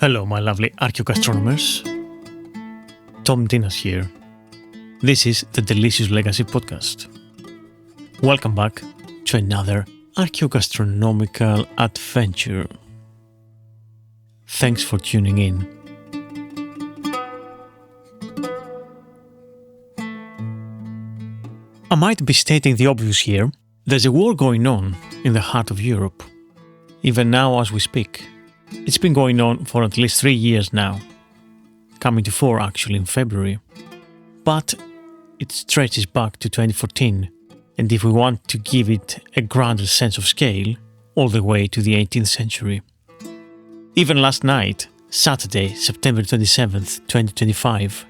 Hello, my lovely archaeogastronomers. Tom Dinas here. This is the Delicious Legacy Podcast. Welcome back to another archaeogastronomical adventure. Thanks for tuning in. I might be stating the obvious here. There's a war going on in the heart of Europe, even now as we speak. It's been going on for at least 3 years now, coming to 4 actually in February. But it stretches back to 2014, and if we want to give it a grander sense of scale, all the way to the 18th century. Even last night, Saturday, September 27th, 2025,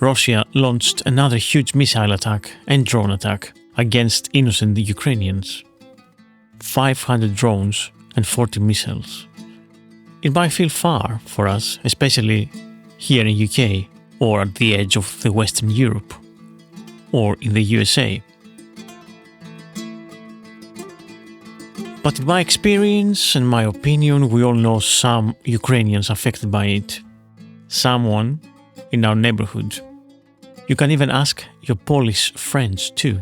Russia launched another huge missile attack and drone attack against innocent Ukrainians. 500 drones and 40 missiles. It might feel far for us, especially here in UK or at the edge of the Western Europe or in the USA. But in my experience and my opinion, we all know some Ukrainians affected by it. Someone in our neighborhood. You can even ask your Polish friends too.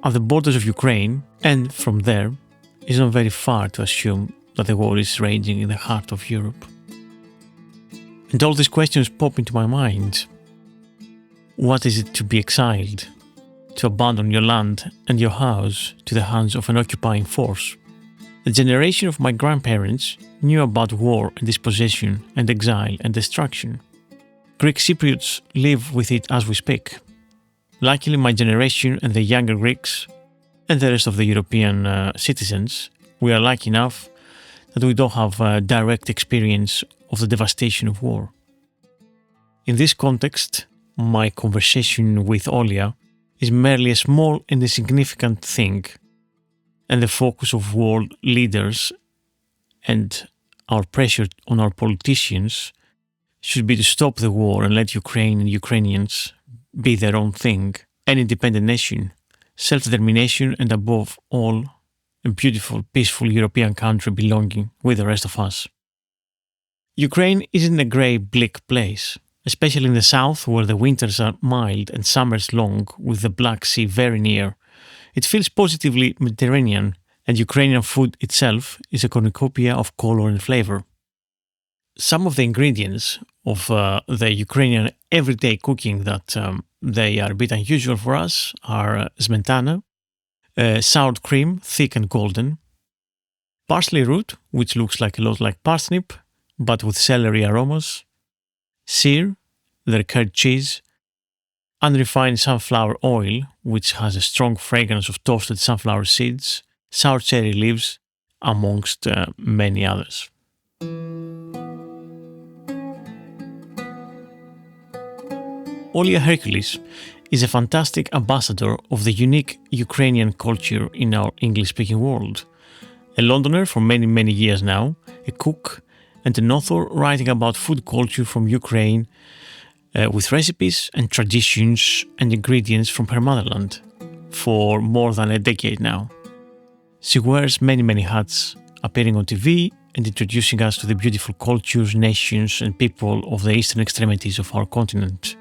At the borders of Ukraine, and from there, it's not very far to assume that the war is raging in the heart of Europe. And all these questions pop into my mind. What is it to be exiled? To abandon your land and your house to the hands of an occupying force? The generation of my grandparents knew about war and dispossession and exile and destruction. Greek Cypriots live with it as we speak. Luckily, my generation and the younger Greeks and the rest of the European citizens, we are lucky enough that we don't have a direct experience of the devastation of war. In this context, my conversation with Olia is merely a small and insignificant thing, and the focus of world leaders and our pressure on our politicians should be to stop the war and let Ukraine and Ukrainians be their own thing, an independent nation, self-determination, and above all, a beautiful, peaceful European country belonging with the rest of us. Ukraine isn't a grey, bleak place, especially in the south where the winters are mild and summers long with the Black Sea very near. It feels positively Mediterranean, and Ukrainian food itself is a cornucopia of color and flavor. Some of the ingredients of the Ukrainian everyday cooking that they are a bit unusual for us are smetana, sour cream, thick and golden, parsley root, which looks like a lot like parsnip, but with celery aromas, syr, their curd cheese, unrefined sunflower oil, which has a strong fragrance of toasted sunflower seeds, sour cherry leaves, amongst many others. Olia Hercules is a fantastic ambassador of the unique Ukrainian culture in our English-speaking world. A Londoner for many, many years now, a cook and an author writing about food culture from Ukraine with recipes and traditions and ingredients from her motherland for more than a decade now. She wears many, many hats, appearing on TV and introducing us to the beautiful cultures, nations and people of the eastern extremities of our continent.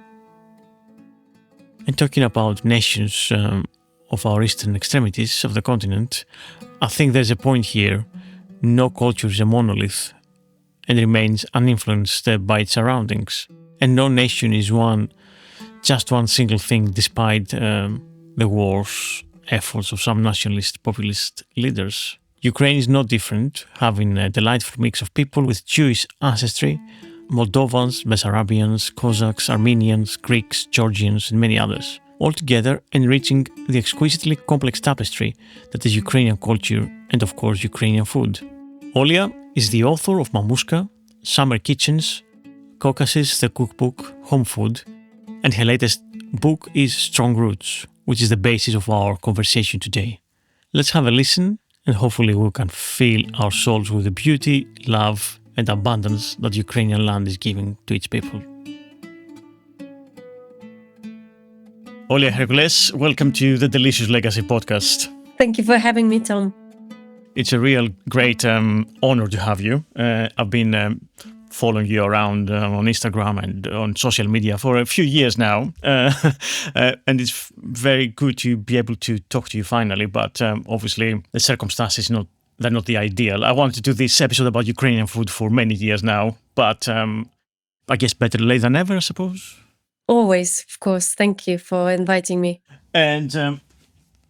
And talking about nations of our eastern extremities of the continent, I think there's a point here. No culture is a monolith and remains uninfluenced by its surroundings. And no nation is just one single thing despite the wars, efforts of some nationalist populist leaders. Ukraine is not different, having a delightful mix of people with Jewish ancestry, Moldovans, Bessarabians, Cossacks, Armenians, Greeks, Georgians, and many others, all together enriching the exquisitely complex tapestry that is Ukrainian culture and, of course, Ukrainian food. Olia is the author of Mamushka, Summer Kitchens, Kaukasis, the Cookbook, Home Food, and her latest book is Strong Roots, which is the basis of our conversation today. Let's have a listen, and hopefully we can fill our souls with the beauty, love, and abundance that Ukrainian land is giving to its people. Olia Hercules, welcome to the Delicious Legacy Podcast. Thank you for having me, Tom. It's a real great honor to have you. I've been following you around on Instagram and on social media for a few years now. And it's very good to be able to talk to you finally. But obviously, the circumstances they're not the ideal. I wanted to do this episode about Ukrainian food for many years now, but I guess better late than ever, I suppose. Always, of course. Thank you for inviting me. And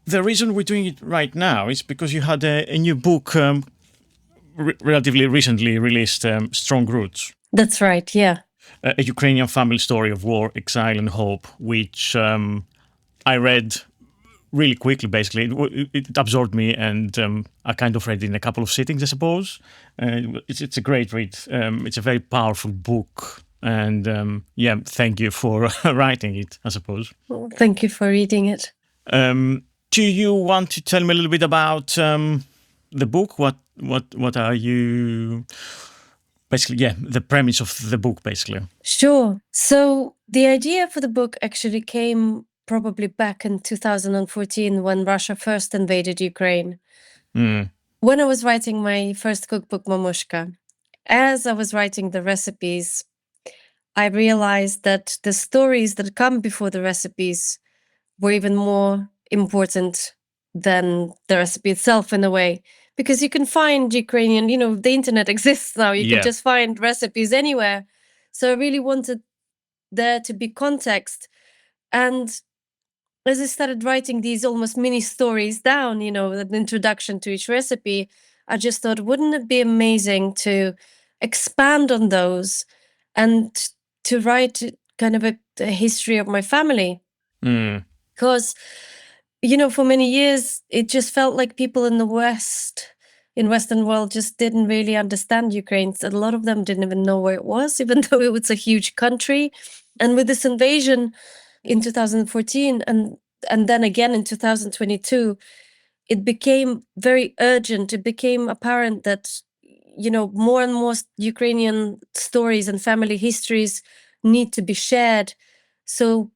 the reason we're doing it right now is because you had a new book relatively recently released, Strong Roots. That's right, yeah. A Ukrainian family story of war, exile, and hope, which I read really quickly, basically. It absorbed me, and I kind of read it in a couple of sittings, I suppose. It's a great read. It's a very powerful book. And yeah, thank you for writing it, I suppose. Well, thank you for reading it. Do you want to tell me a little bit about the book? What are you... Basically, yeah, the premise of the book, basically. Sure. So the idea for the book actually came probably back in 2014 when Russia first invaded Ukraine. When I was writing my first cookbook, Mamushka, as I was writing the recipes, I realized that the stories that come before the recipes were even more important than the recipe itself in a way. Because you can find Ukrainian, the internet exists now. You can just find recipes anywhere. So I really wanted there to be context. And as I started writing these almost mini stories down, an introduction to each recipe, I just thought, wouldn't it be amazing to expand on those and to write kind of a history of my family? Because for many years, it just felt like people in the Western world, just didn't really understand Ukraine. A lot of them didn't even know where it was, even though it was a huge country. And with this invasion in 2014 and then again in 2022, it became very urgent. It became apparent that, more and more Ukrainian stories and family histories need to be shared. So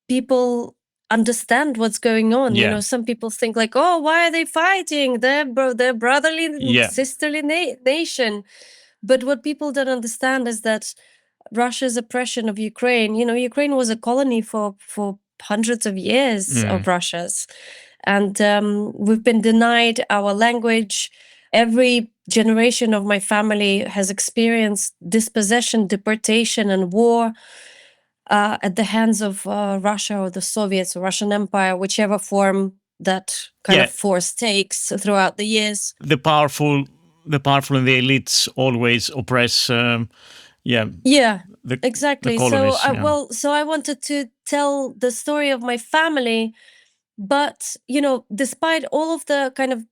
people understand what's going on. Some people think like, oh, why are they fighting? They're brotherly, sisterly nation. But what people don't understand is that Russia's oppression of Ukraine, Ukraine was a colony for hundreds of years of Russia's. And we've been denied our language. Every generation of my family has experienced dispossession, deportation, and war at the hands of Russia or the Soviets or Russian Empire, whichever form that kind of force takes throughout the years. The powerful and the elites always oppress. Exactly. The colonies, so I wanted to tell the story of my family, but despite all of the kind of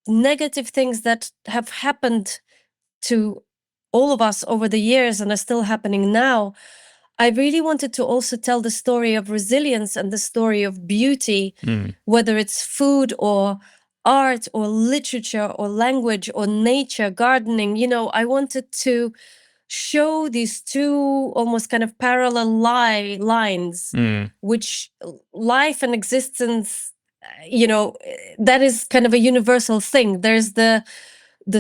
negative things that have happened to all of us over the years and are still happening now, I really wanted to also tell the story of resilience and the story of beauty, whether it's food or art or literature or language or nature, gardening. I wanted to show these two almost kind of parallel lines, which life and existence, that is kind of a universal thing. There's the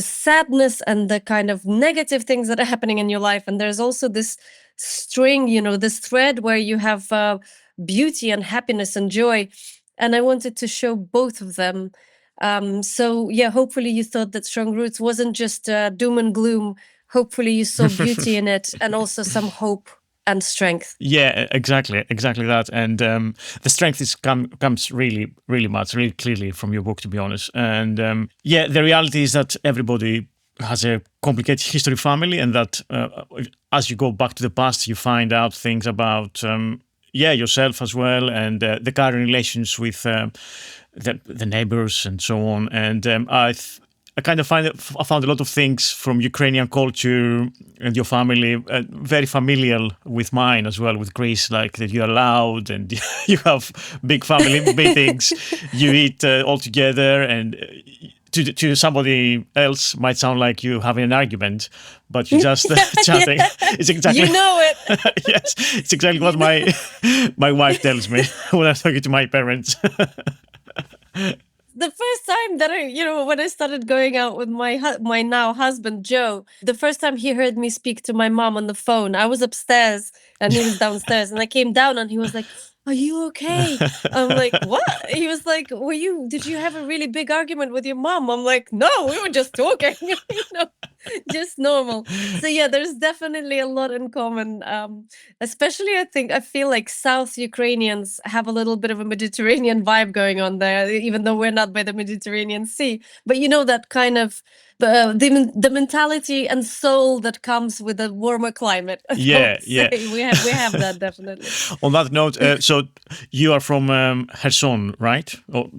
sadness and the kind of negative things that are happening in your life. And there's also this string, this thread where you have beauty and happiness and joy. And I wanted to show both of them. So yeah, hopefully you thought that Strong Roots wasn't just doom and gloom. Hopefully you saw beauty in it and also some hope and strength. Yeah, exactly that. And the strength comes really clearly from your book, to be honest. And the reality is that everybody has a complicated history family, and that as you go back to the past, you find out things about yourself as well, and the current relations with the neighbors and so on. And I kind of I found a lot of things from Ukrainian culture and your family very familiar with mine as well, with Greece, like that you're loud and you have big family meetings, you eat all together, and to somebody else might sound like you having an argument, but you're just chatting. It's exactly it. Yes, it's exactly what my wife tells me when I'm talking to my parents. the first time that when I started going out with my now husband, Joe, the first time he heard me speak to my mom on the phone, I was upstairs and he was downstairs, and I came down and he was like, "Are you okay?" I'm like, "What?" He was like, did you have a really big argument with your mom? I'm like, "No, we were just talking," just normal. So yeah, there's definitely a lot in common. Especially I feel like South Ukrainians have a little bit of a Mediterranean vibe going on there, even though we're not by the Mediterranean Sea. But that kind of the mentality and soul that comes with a warmer climate. Yeah. We have that definitely. On that note, so you are from Kherson, right? I'm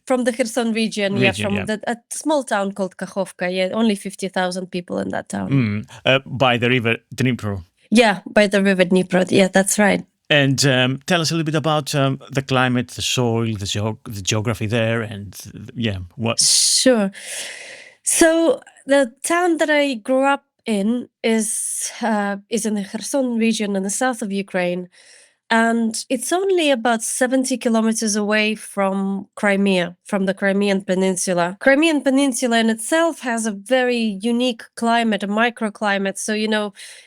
from the Kherson region. A small town called Kakhovka. Yeah, only 50,000 people in that town. By the river Dnipro. Yeah, by the river Dnipro. Yeah, that's right. And tell us a little bit about the climate, the soil, the geography there, and what. Sure. So the town that I grew up in is in the Kherson region in the south of Ukraine, and it's only about 70 kilometers away from Crimea, from the Crimean Peninsula. Crimean Peninsula in itself has a very unique climate, a microclimate. So,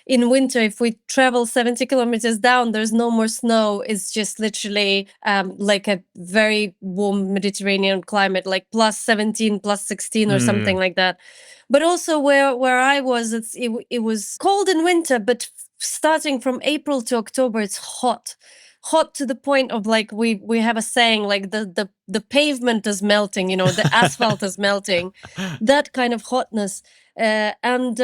in winter, if we travel 70 kilometers down, there's no more snow. It's just literally like a very warm Mediterranean climate, like plus 17, plus 16 or something like that. But also where I was, it was cold in winter, but starting from April to October, it's hot to the point of like we have a saying like the pavement is melting, the asphalt is melting, that kind of hotness, and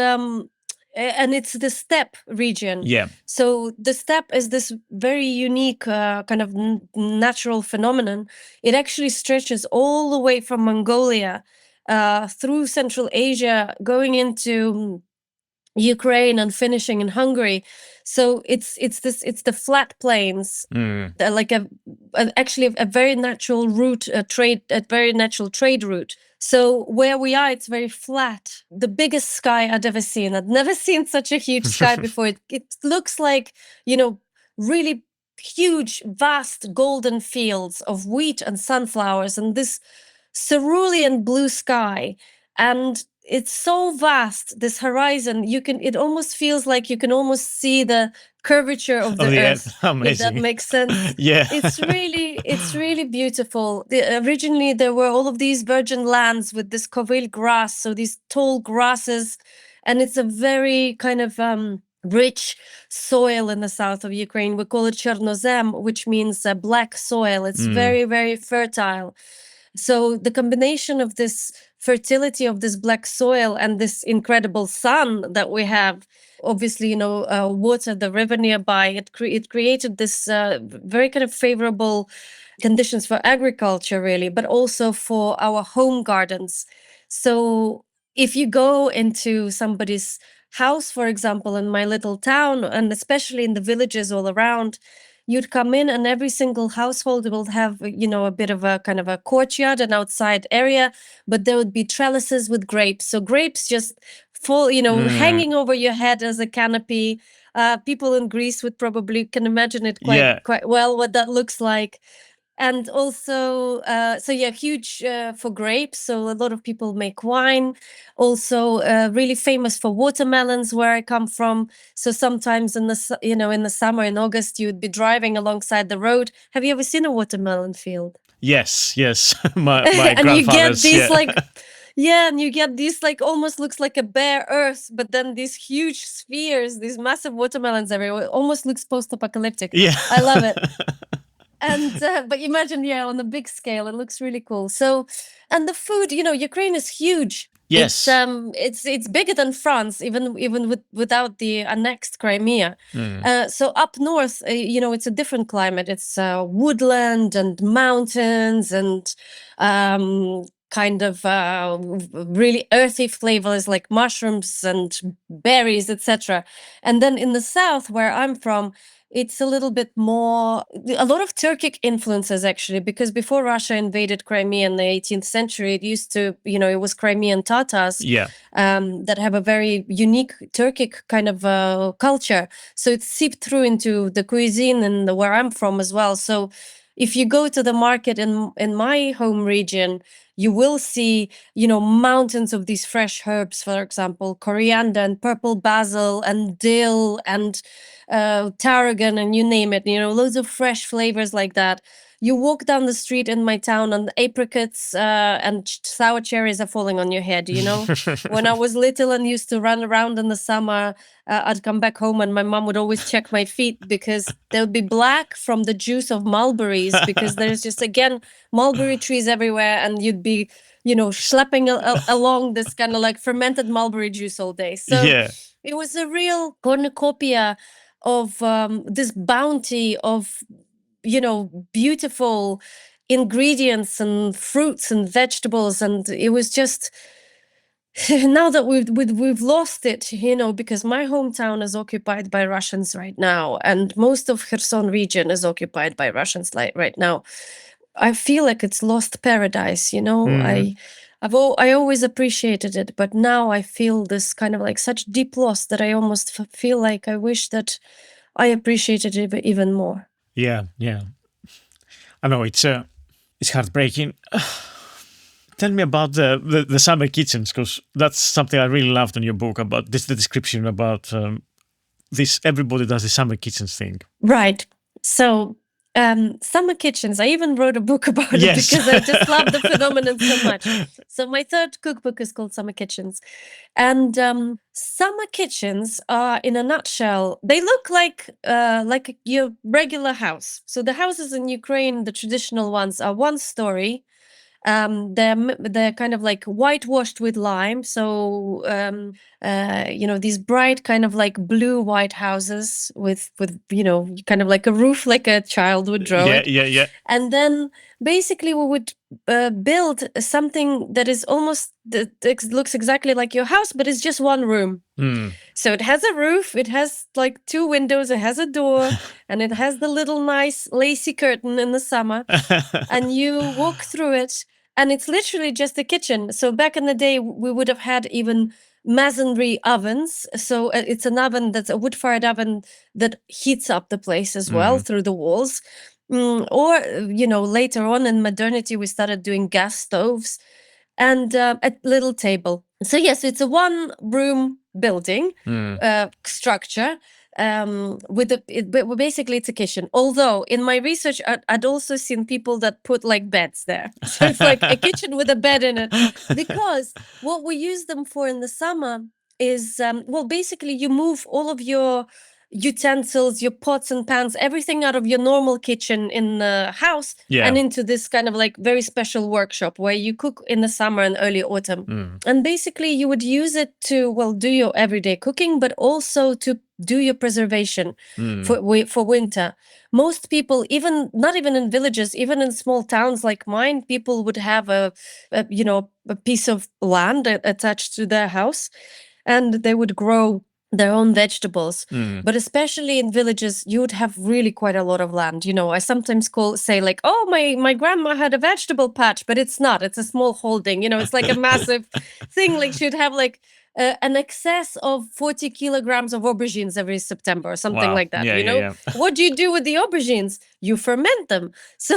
it's the steppe region. Yeah. So the steppe is this very unique kind of natural phenomenon. It actually stretches all the way from Mongolia through Central Asia, going into Ukraine and finishing in Hungary. So it's the flat plains, like actually a very natural route, a very natural trade route. So where we are, it's very flat. The biggest sky I'd ever seen. I'd never seen such a huge sky before. It looks like, really huge, vast golden fields of wheat and sunflowers and this cerulean blue sky. And it's so vast, this horizon, it almost feels like you can almost see the curvature of the earth. Amazing. If that makes sense. Yeah. It's really beautiful. Originally there were all of these virgin lands with this kovil grass, so these tall grasses, and it's a very kind of rich soil in the south of Ukraine. We call it chernozem, which means black soil. It's very, very fertile. So the combination of this fertility of this black soil and this incredible sun that we have, obviously, water, the river nearby, it created this very kind of favorable conditions for agriculture, really, but also for our home gardens. So if you go into somebody's house, for example, in my little town, and especially in the villages all around, you'd come in and every single household will have, a bit of a kind of a courtyard, an outside area, but there would be trellises with grapes. So grapes just fall, hanging over your head as a canopy. People in Greece would probably can imagine it quite well, what that looks like. And also, huge for grapes. So a lot of people make wine. Also, really famous for watermelons where I come from. So sometimes in the summer in August, you'd be driving alongside the road. Have you ever seen a watermelon field? Yes. my and grandfather's. You get these and you get these almost looks like a bare earth, but then these huge spheres, these massive watermelons everywhere. It almost looks post-apocalyptic. Yeah. I love it. And but imagine, on a big scale, it looks really cool. So, and the food, Ukraine is huge. Yes. It's bigger than France, even without the annexed Crimea. So up north, it's a different climate. It's woodland and mountains and kind of really earthy flavors like mushrooms and berries, etc. And then in the south, where I'm from, it's a little bit more, a lot of Turkic influences actually, because before Russia invaded Crimea in the 18th century, it used to, it was Crimean Tatars that have a very unique Turkic kind of culture. So it seeped through into the cuisine and where I'm from as well. So if you go to the market in my home region, you will see, mountains of these fresh herbs, for example, coriander and purple basil and dill and tarragon and you name it, loads of fresh flavors like that. You walk down the street in my town and apricots and sour cherries are falling on your head, When I was little and used to run around in the summer, I'd come back home and my mom would always check my feet because they would be black from the juice of mulberries because there's just, again, mulberry trees everywhere and you'd be, schlepping along this kind of like fermented mulberry juice all day. So it was a real cornucopia of this bounty of beautiful ingredients and fruits and vegetables, and it was just now that we've lost it, because my hometown is occupied by Russians right now, and most of Kherson region is occupied by Russians right now. I feel like it's lost paradise, I always appreciated it, but now I feel this kind of like such deep loss that I almost feel like I wish that I appreciated it even more. Yeah. I know it's heartbreaking. Tell me about the summer kitchens, because that's something I really loved in your book about this. The description about this. Everybody does the summer kitchens thing, right? So summer kitchens. I even wrote a book about it because I just love the phenomenon so much. So my third cookbook is called Summer Kitchens, and summer kitchens are, in a nutshell, they look like your regular house. So the houses in Ukraine, the traditional ones, are one story. They're kind of like whitewashed with lime. So these bright kind of like blue white houses with kind of like a roof like a child would draw it. Yeah. And then basically we would build something that is almost that looks exactly like your house, but it's just one room. So it has a roof, it has like 2 windows, it has a door, and it has the little nice lacy curtain in the summer. And you walk through it, and it's literally just a kitchen. So back in the day, we would have had even masonry ovens. So it's an oven that's a wood-fired oven that heats up the place as well through the walls. Or, later on in modernity, we started doing gas stoves and a little table. So yes, it's a one-room building structure. Basically it's a kitchen. Although in my research, I'd also seen people that put like beds there. So it's like a kitchen with a bed in it. Because what we use them for in the summer is, basically you move all of your utensils, your pots and pans, everything out of your normal kitchen in the house and into this kind of like very special workshop where you cook in the summer and early autumn. And basically you would use it to, do your everyday cooking, but also to do your preservation for winter. Most people, not even in villages, even in small towns like mine, people would have a piece of land attached to their house, and they would grow their own vegetables. But especially in villages, you would have really quite a lot of land. I sometimes say like, oh, my grandma had a vegetable patch, but it's not. It's a small holding. It's like a massive thing. Like she'd have like an excess of 40 kilograms of aubergines every September or something like that. Yeah. What do you do with the aubergines? You ferment them. So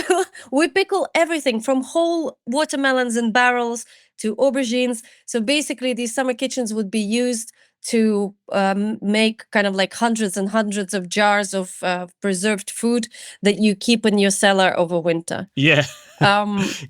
we pickle everything from whole watermelons in barrels to aubergines. So basically these summer kitchens would be used to make kind of like hundreds and hundreds of jars of preserved food that you keep in your cellar over winter. Yeah.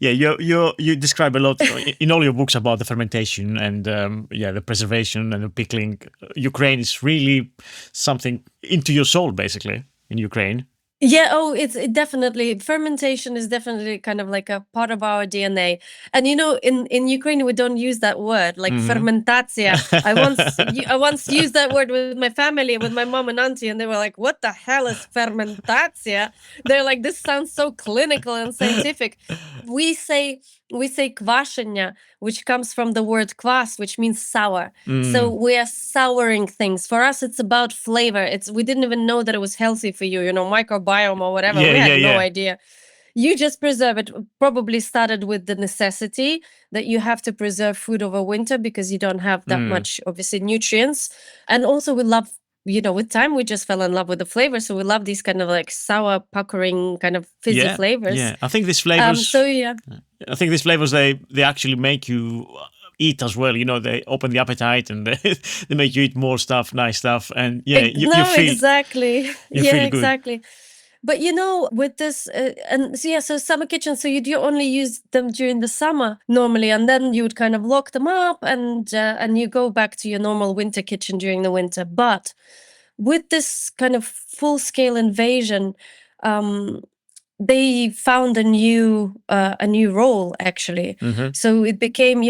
You describe a lot in all your books about the fermentation and the preservation and the pickling. Ukraine is really something into your soul, basically, in Ukraine. Yeah, it's definitely, fermentation is definitely kind of like a part of our DNA. And in Ukraine we don't use that word, like fermentatia. I once used that word with my family, with my mom and auntie, and they were like, "What the hell is fermentatia?" They're like, "This sounds so clinical and scientific." We say kvashenya, which comes from the word kvass, which means sour. So we are souring things. For us, it's about flavor. We didn't even know that it was healthy for you, microbiome or whatever. We had no idea. You just preserve it. Probably started with the necessity that you have to preserve food over winter because you don't have that much, obviously, nutrients. And also we love with time, we just fell in love with the flavor. So we love these kind of like sour, puckering, kind of fizzy flavors. Yeah, I think these flavors. I think these flavors they actually make you eat as well. They open the appetite and they make you eat more stuff, nice stuff, and you feel exactly. You feel good. Exactly. But with this, so summer kitchens, so you only use them during the summer normally, and then you would kind of lock them up and you go back to your normal winter kitchen during the winter. But with this kind of full-scale invasion, they found a new role actually. So it became,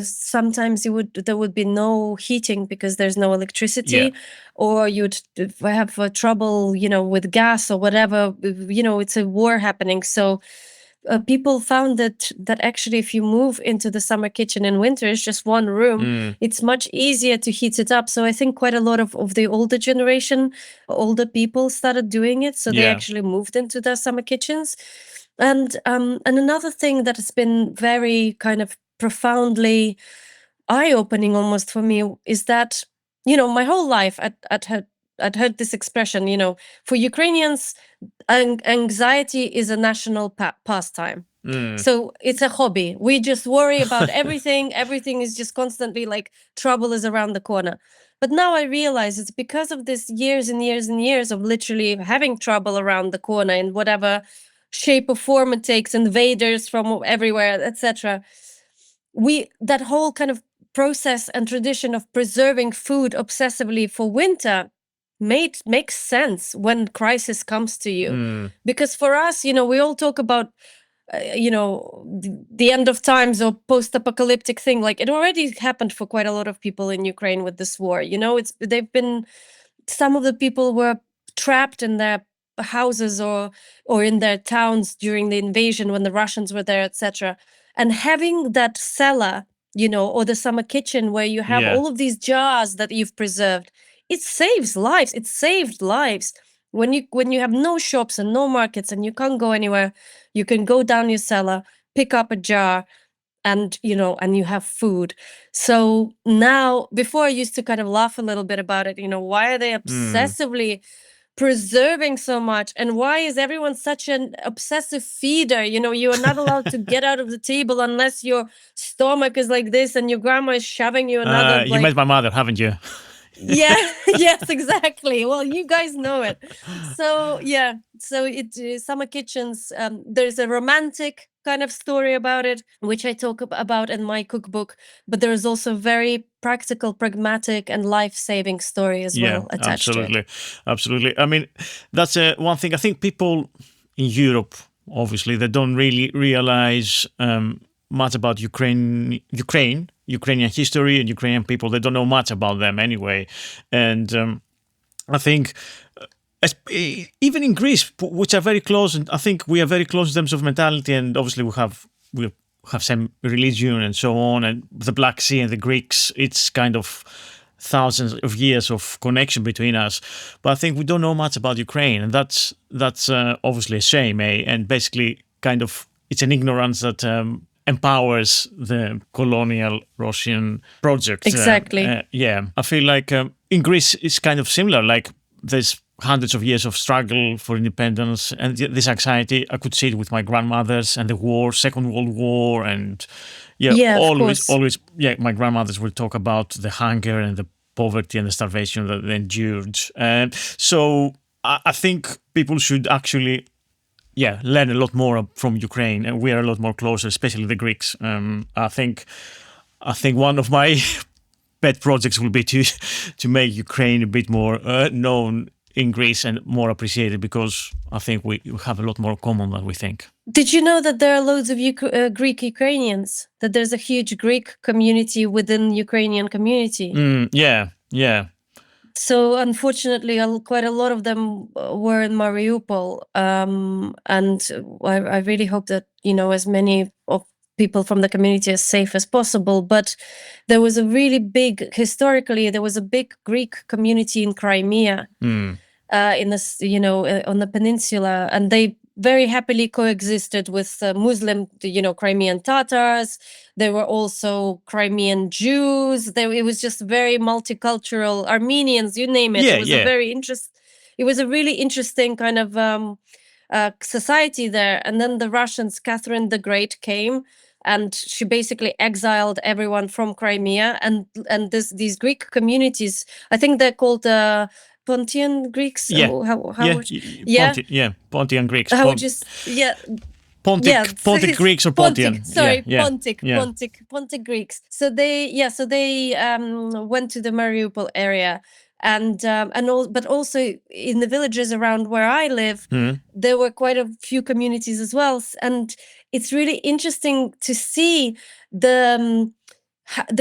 sometimes there would be no heating because there's no electricity, or you'd have trouble, with gas or whatever. It's a war happening. So people found that actually, if you move into the summer kitchen in winter, it's just one room. It's much easier to heat it up. So I think quite a lot of the older generation, older people started doing it. So they actually moved into their summer kitchens. And another thing that has been very kind of profoundly eye-opening almost for me is that, my whole life I'd heard this expression, for Ukrainians, anxiety is a national pastime. So it's a hobby. We just worry about everything. Everything is just constantly like trouble is around the corner. But now I realize it's because of this years and years and years of literally having trouble around the corner in whatever shape or form it takes, invaders from everywhere, etc. That whole kind of process and tradition of preserving food obsessively for winter makes sense when crisis comes to you. Because for us, we all talk about the end of times or post-apocalyptic thing. Like it already happened for quite a lot of people in Ukraine with this war. Some of the people were trapped in their houses or in their towns during the invasion when the Russians were there, etc. And having that cellar, or the summer kitchen where you have all of these jars that you've preserved, it saves lives. It saved lives. When you have no shops and no markets and you can't go anywhere, you can go down your cellar, pick up a jar, and you have food. So now, before I used to kind of laugh a little bit about it, why are they obsessively preserving so much, and why is everyone such an obsessive feeder? You are not allowed to get out of the table unless your stomach is like this and your grandma is shoving you another. You met my mother, haven't you? Yes, exactly. Well, you guys know it. So summer kitchens, there's a romantic kind of story about it, which I talk about in my cookbook, but there is also very practical, pragmatic, and life-saving story as well attached to it. Absolutely. I mean, that's one thing. I think people in Europe, obviously, they don't really realize much about Ukrainian history and Ukrainian people. They don't know much about them anyway. And I think even in Greece, which are very close, and I think we are very close in terms of mentality, and obviously we have same religion and so on, and the Black Sea and the Greeks, it's kind of thousands of years of connection between us. But I think we don't know much about Ukraine, and that's obviously a shame, and basically kind of it's an ignorance that empowers the colonial Russian project. Exactly. I feel like in Greece it's kind of similar. Like there's hundreds of years of struggle for independence and this anxiety. I could see it with my grandmothers and the war, Second World War, and always, my grandmothers will talk about the hunger and the poverty and the starvation that they endured. And so I think people should actually learn a lot more from Ukraine, and we are a lot more closer, especially the Greeks. I think one of my pet projects will be to make Ukraine a bit more known in Greece and more appreciated, because I think we have a lot more common than we think. Did you know that there are loads of Greek Ukrainians? That there's a huge Greek community within Ukrainian community? Yeah. So unfortunately, quite a lot of them were in Mariupol, and I really hope that as many of people from the community as safe as possible. But there was historically there was a big Greek community in Crimea, in this on the peninsula, and they very happily coexisted with Muslim, Crimean Tatars. There were also Crimean Jews. It was just very multicultural. Armenians, you name it. Yeah, It was it was a really interesting kind of society there. And then the Russians, Catherine the Great, came, and she basically exiled everyone from Crimea. And these Greek communities, I think they're called Pontian Greeks. Yeah. Pontian Greeks. Pontic Greeks or Pontian? Pontic Greeks. So they went to the Mariupol area, but also in the villages around where I live, there were quite a few communities as well. And it's really interesting to see the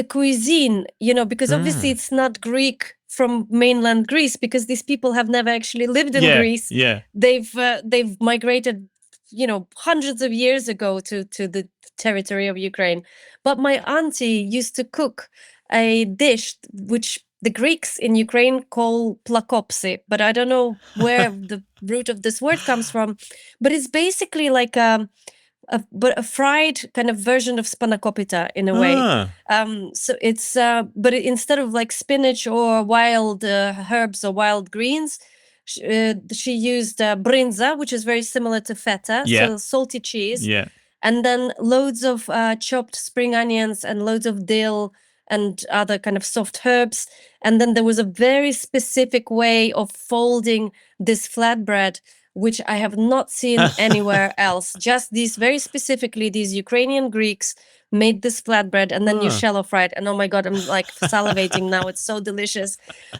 cuisine, because obviously it's not Greek from mainland Greece, because these people have never actually lived in Greece. Yeah. They've migrated, hundreds of years ago to the territory of Ukraine. But my auntie used to cook a dish which the Greeks in Ukraine call plakopsy, but I don't know where the root of this word comes from. But it's basically like a fried kind of version of spanakopita in a way. So it's but instead of like spinach or wild herbs or wild greens, she used brinza, which is very similar to feta, so salty cheese. And then loads of chopped spring onions and loads of dill and other kind of soft herbs. And then there was a very specific way of folding this flatbread, which I have not seen anywhere else. Just very specifically, these Ukrainian Greeks made this flatbread, and then you shallow fry it. And oh my God, I'm like salivating now. It's so delicious.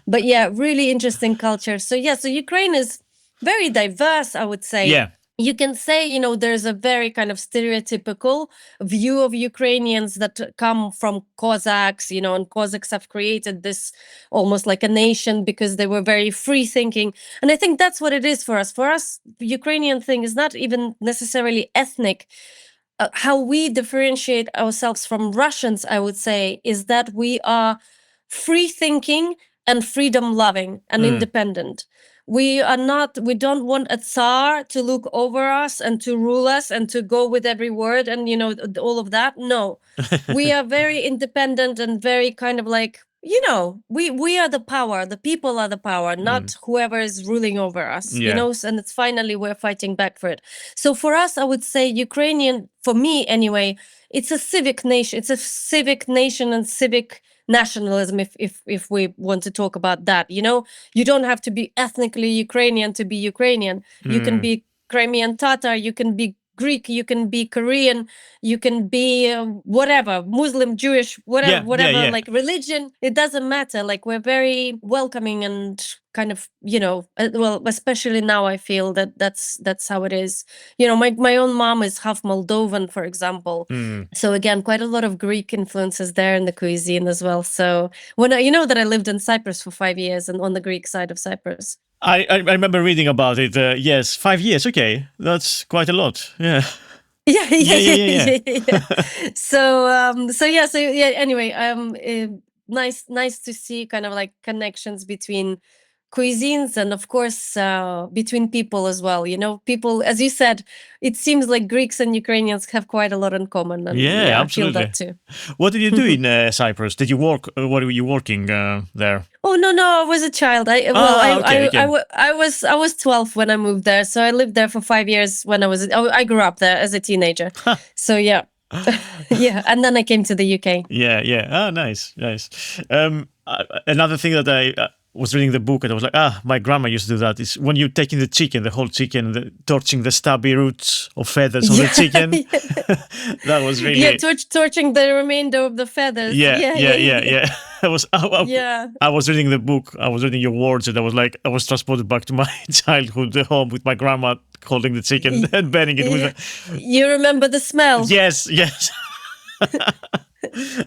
But yeah, really interesting culture. So Ukraine is very diverse, I would say. Yeah. You can say, there's a very kind of stereotypical view of Ukrainians that come from Cossacks, and Cossacks have created this almost like a nation because they were very free thinking. And I think that's what it is for us. For us, Ukrainian thing is not even necessarily ethnic. How we differentiate ourselves from Russians, I would say, is that we are free thinking and freedom loving and independent. We don't want a Tsar to look over us and to rule us and to go with every word and, all of that. No, we are very independent and very kind of like, we are the power. The people are the power, not whoever is ruling over us, and it's finally we're fighting back for it. So for us, I would say Ukrainian, for me anyway, it's a civic nation. It's a civic nation and civic nationalism, if we want to talk about that. You don't have to be ethnically Ukrainian to be Ukrainian. You can be Crimean Tatar, you can be Greek, you can be Korean, you can be whatever, Muslim, Jewish, whatever, like religion, it doesn't matter. Like we're very welcoming and kind of, well, especially now I feel that's how it is. My own mom is half Moldovan, for example. So again, quite a lot of Greek influences there in the cuisine as well. So when that I lived in Cyprus for 5 years and on the Greek side of Cyprus. I remember reading about it. Yes, 5 years. Okay, that's quite a lot. Yeah. Yeah. So anyway, nice to see kind of like connections between cuisines and of course between people as well. People, as you said, it seems like Greeks and Ukrainians have quite a lot in common. And absolutely. I feel that too. What did you do in Cyprus? Did you work? What were you working there? Oh no, I was a child. I was 12 when I moved there, so I lived there for 5 years. I grew up there as a teenager. So yeah. Yeah, and then I came to the UK. Yeah. Oh, nice. Another thing that I was reading the book and I was like, my grandma used to do that, is when you're taking the whole chicken, torching the stubby roots of feathers on the chicken. That was really... torching the remainder of the feathers. Yeah. I was reading the book, I was reading your words, and I was transported back to my childhood home with my grandma holding the chicken and burning it with You remember the smell? Yes.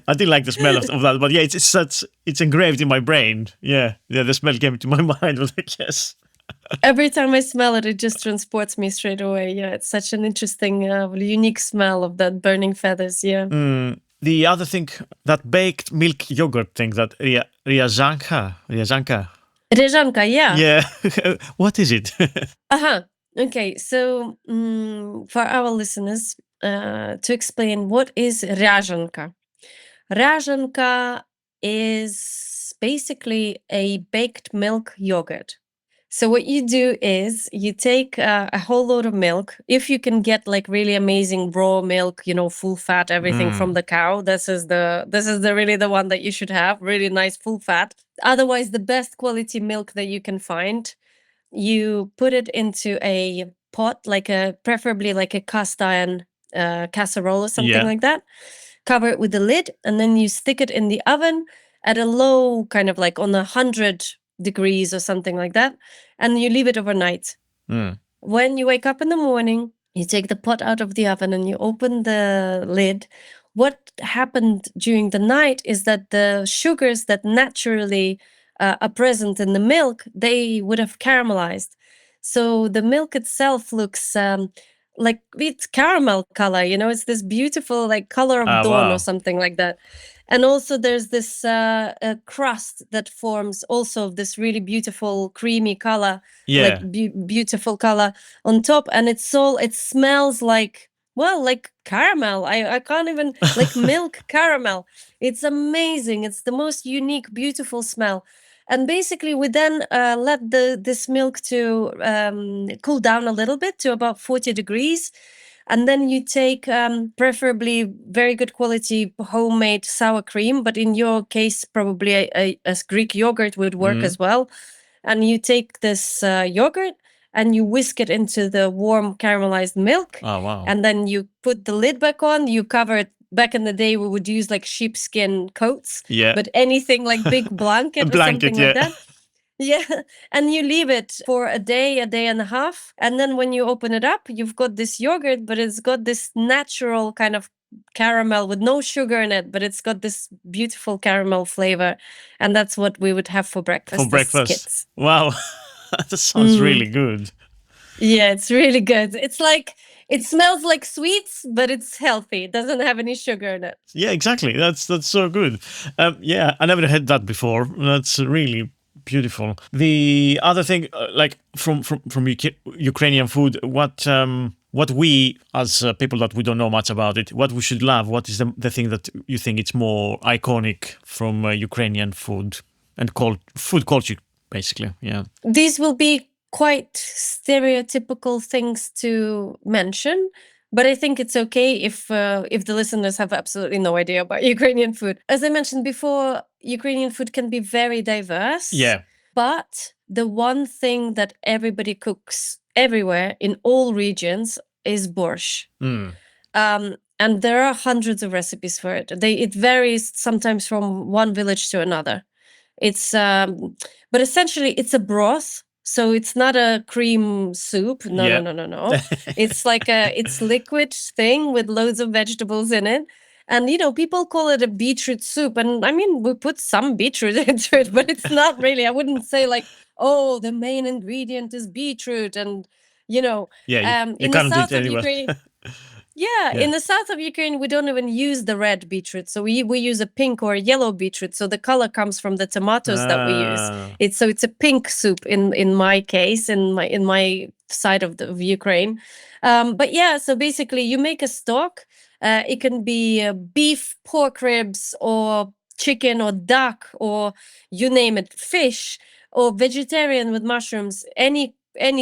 I didn't like the smell of that, but yeah, it's engraved in my brain. Yeah, the smell came to my mind. I was like, yes. Every time I smell it, it just transports me straight away. Yeah, it's such an interesting, unique smell of that burning feathers. Yeah. The other thing, that baked milk yogurt thing, that ryazanka. Ryazanka, yeah. Yeah. What is it? Okay, so for our listeners, to explain what is rязанка. Rязанка is basically a baked milk yogurt. So what you do is you take a whole load of milk. If you can get like really amazing raw milk, full fat, everything from the cow, this is the really the one that you should have. Really nice full fat. Otherwise, the best quality milk that you can find, you put it into a pot, preferably like a cast iron casserole or something like that. Cover it with the lid, and then you stick it in the oven at a low, kind of like on 100 degrees or something like that, and you leave it overnight. When you wake up in the morning, you take the pot out of the oven and you open the lid. What happened during the night is that the sugars that naturally are present in the milk, they would have caramelized. So the milk itself looks like it's caramel color, it's this beautiful like color of dawn wow. or something like that. And also there's this crust that forms also this really beautiful creamy color, Yeah. like beautiful color on top. And it smells like, well, like caramel. I can't even, like milk caramel. It's amazing. It's the most unique, beautiful smell. And basically, we then let this milk to cool down a little bit to about 40 degrees. And then you take preferably very good quality homemade sour cream, but in your case, probably a Greek yogurt would work as well. And you take this yogurt and you whisk it into the warm caramelized milk. Oh, wow. And then you put the lid back on, you cover it. Back in the day, we would use like sheepskin coats, Yeah. but anything like big blanket or something like that. Yeah. And you leave it for a day and a half. And then when you open it up, you've got this yogurt, but it's got this natural kind of caramel with no sugar in it, but it's got this beautiful caramel flavor. And that's what we would have for breakfast. For breakfast. Kids. Wow. That sounds really good. Yeah, it's really good. It's like, it smells like sweets, but it's healthy. It doesn't have any sugar in it. Yeah, exactly. That's so good. Yeah, I never had that before. That's really beautiful. The other thing, like from Ukrainian food, what we as people that we don't know much about it, what we should love, what is the thing that you think it's more iconic from Ukrainian food and food culture, basically. Yeah. These will be quite stereotypical things to mention, but I think it's okay if the listeners have absolutely no idea about Ukrainian food. As I mentioned before, Ukrainian food can be very diverse. Yeah. But the one thing that everybody cooks everywhere in all regions is borscht. And there are hundreds of recipes for it. It varies sometimes from one village to another. It's but essentially it's a broth. So it's not a cream soup. No. It's like it's liquid thing with loads of vegetables in it. And people call it a beetroot soup. And I mean, we put some beetroot into it, but it's not really. I wouldn't say like, oh, the main ingredient is beetroot. And Yeah, you in can't the south do it of anywhere. Ukraine. Yeah, in the south of Ukraine, we don't even use the red beetroot. So we use a pink or a yellow beetroot. So the color comes from the tomatoes that we use. It's a pink soup in my case, in my side of Ukraine. But yeah, so basically you make a stock. It can be beef, pork ribs, or chicken, or duck, or you name it, fish, or vegetarian with mushrooms, any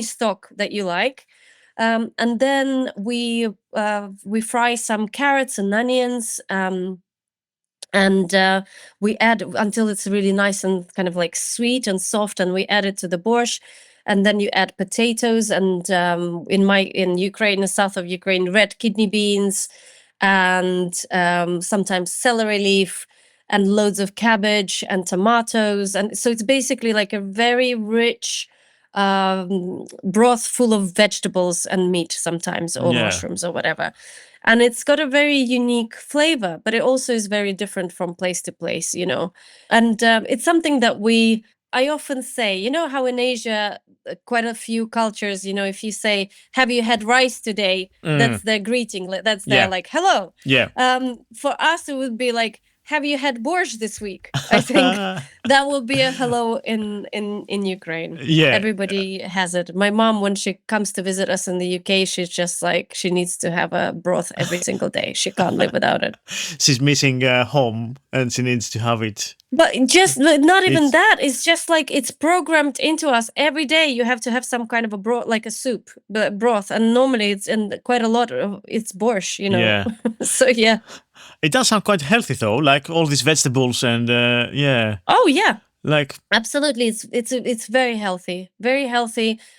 stock that you like. And then we fry some carrots and onions, and we add until it's really nice and kind of like sweet and soft, and we add it to the borscht. And then you add potatoes, and in Ukraine, the south of Ukraine, red kidney beans, and sometimes celery leaf, and loads of cabbage and tomatoes. And so it's basically like a very rich broth full of vegetables and meat sometimes, or mushrooms or whatever. And it's got a very unique flavor, but it also is very different from place to place, And it's something that I often say, how in Asia, quite a few cultures, if you say, have you had rice today? That's their greeting. That's their like, hello. Yeah. For us, it would be like, have you had borscht this week? I think that will be a hello in Ukraine. Yeah. Everybody has it. My mom, when she comes to visit us in the UK, she's just like, she needs to have a broth every single day. She can't live without it. She's missing home and she needs to have it. But just not even that. It's just like it's programmed into us. Every day you have to have some kind of a broth, like a soup broth. And normally it's in quite a lot of it's borscht, you know. Yeah. So yeah. It does sound quite healthy though, like all these vegetables and yeah. Oh yeah. Like absolutely, it's very healthy,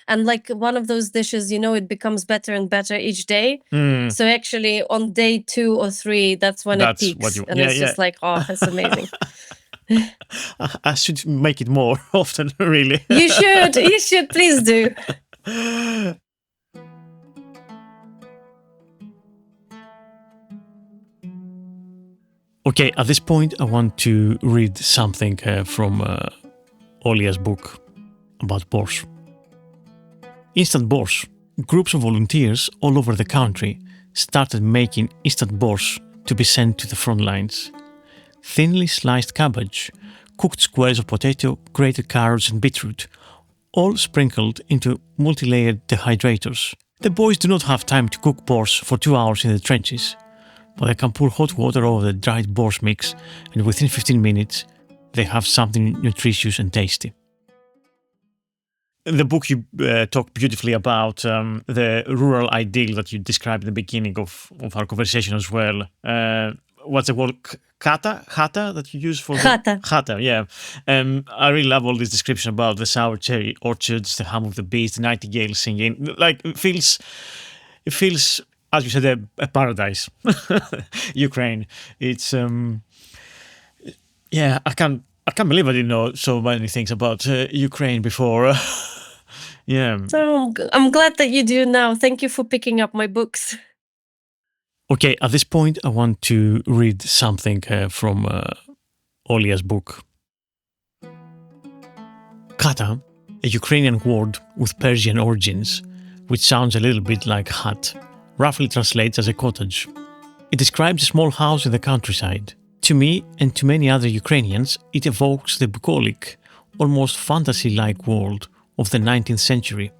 and like one of those dishes, you know, it becomes better and better each day. So actually, on day 2 or 3, that's when it peaks, and it's just like, oh, it's amazing. I should make it more often, really. You should, please do. Okay, at this point, I want to read something from Olia's book about borscht. Instant borscht. Groups of volunteers all over the country started making instant borscht to be sent to the front lines. Thinly sliced cabbage, cooked squares of potato, grated carrots and beetroot, all sprinkled into multi-layered dehydrators. The boys do not have time to cook borscht for 2 hours in the trenches, but they can pour hot water over the dried borscht mix, and within 15 minutes, they have something nutritious and tasty. In the book, you talk beautifully about the rural ideal that you described at the beginning of our conversation as well. What's the word? Chata that you use for chata, yeah. I really love all this description about the sour cherry orchards, the hum of the bees, the nightingale singing. Like it feels, as you said, a paradise. Ukraine. It's yeah. I can't believe I didn't know so many things about Ukraine before. Yeah. So I'm glad that you do now. Thank you for picking up my books. Okay, at this point, I want to read something from Olia's book. Kata, a Ukrainian word with Persian origins, which sounds a little bit like hut, roughly translates as a cottage. It describes a small house in the countryside. To me and to many other Ukrainians, it evokes the bucolic, almost fantasy-like world of the 19th century.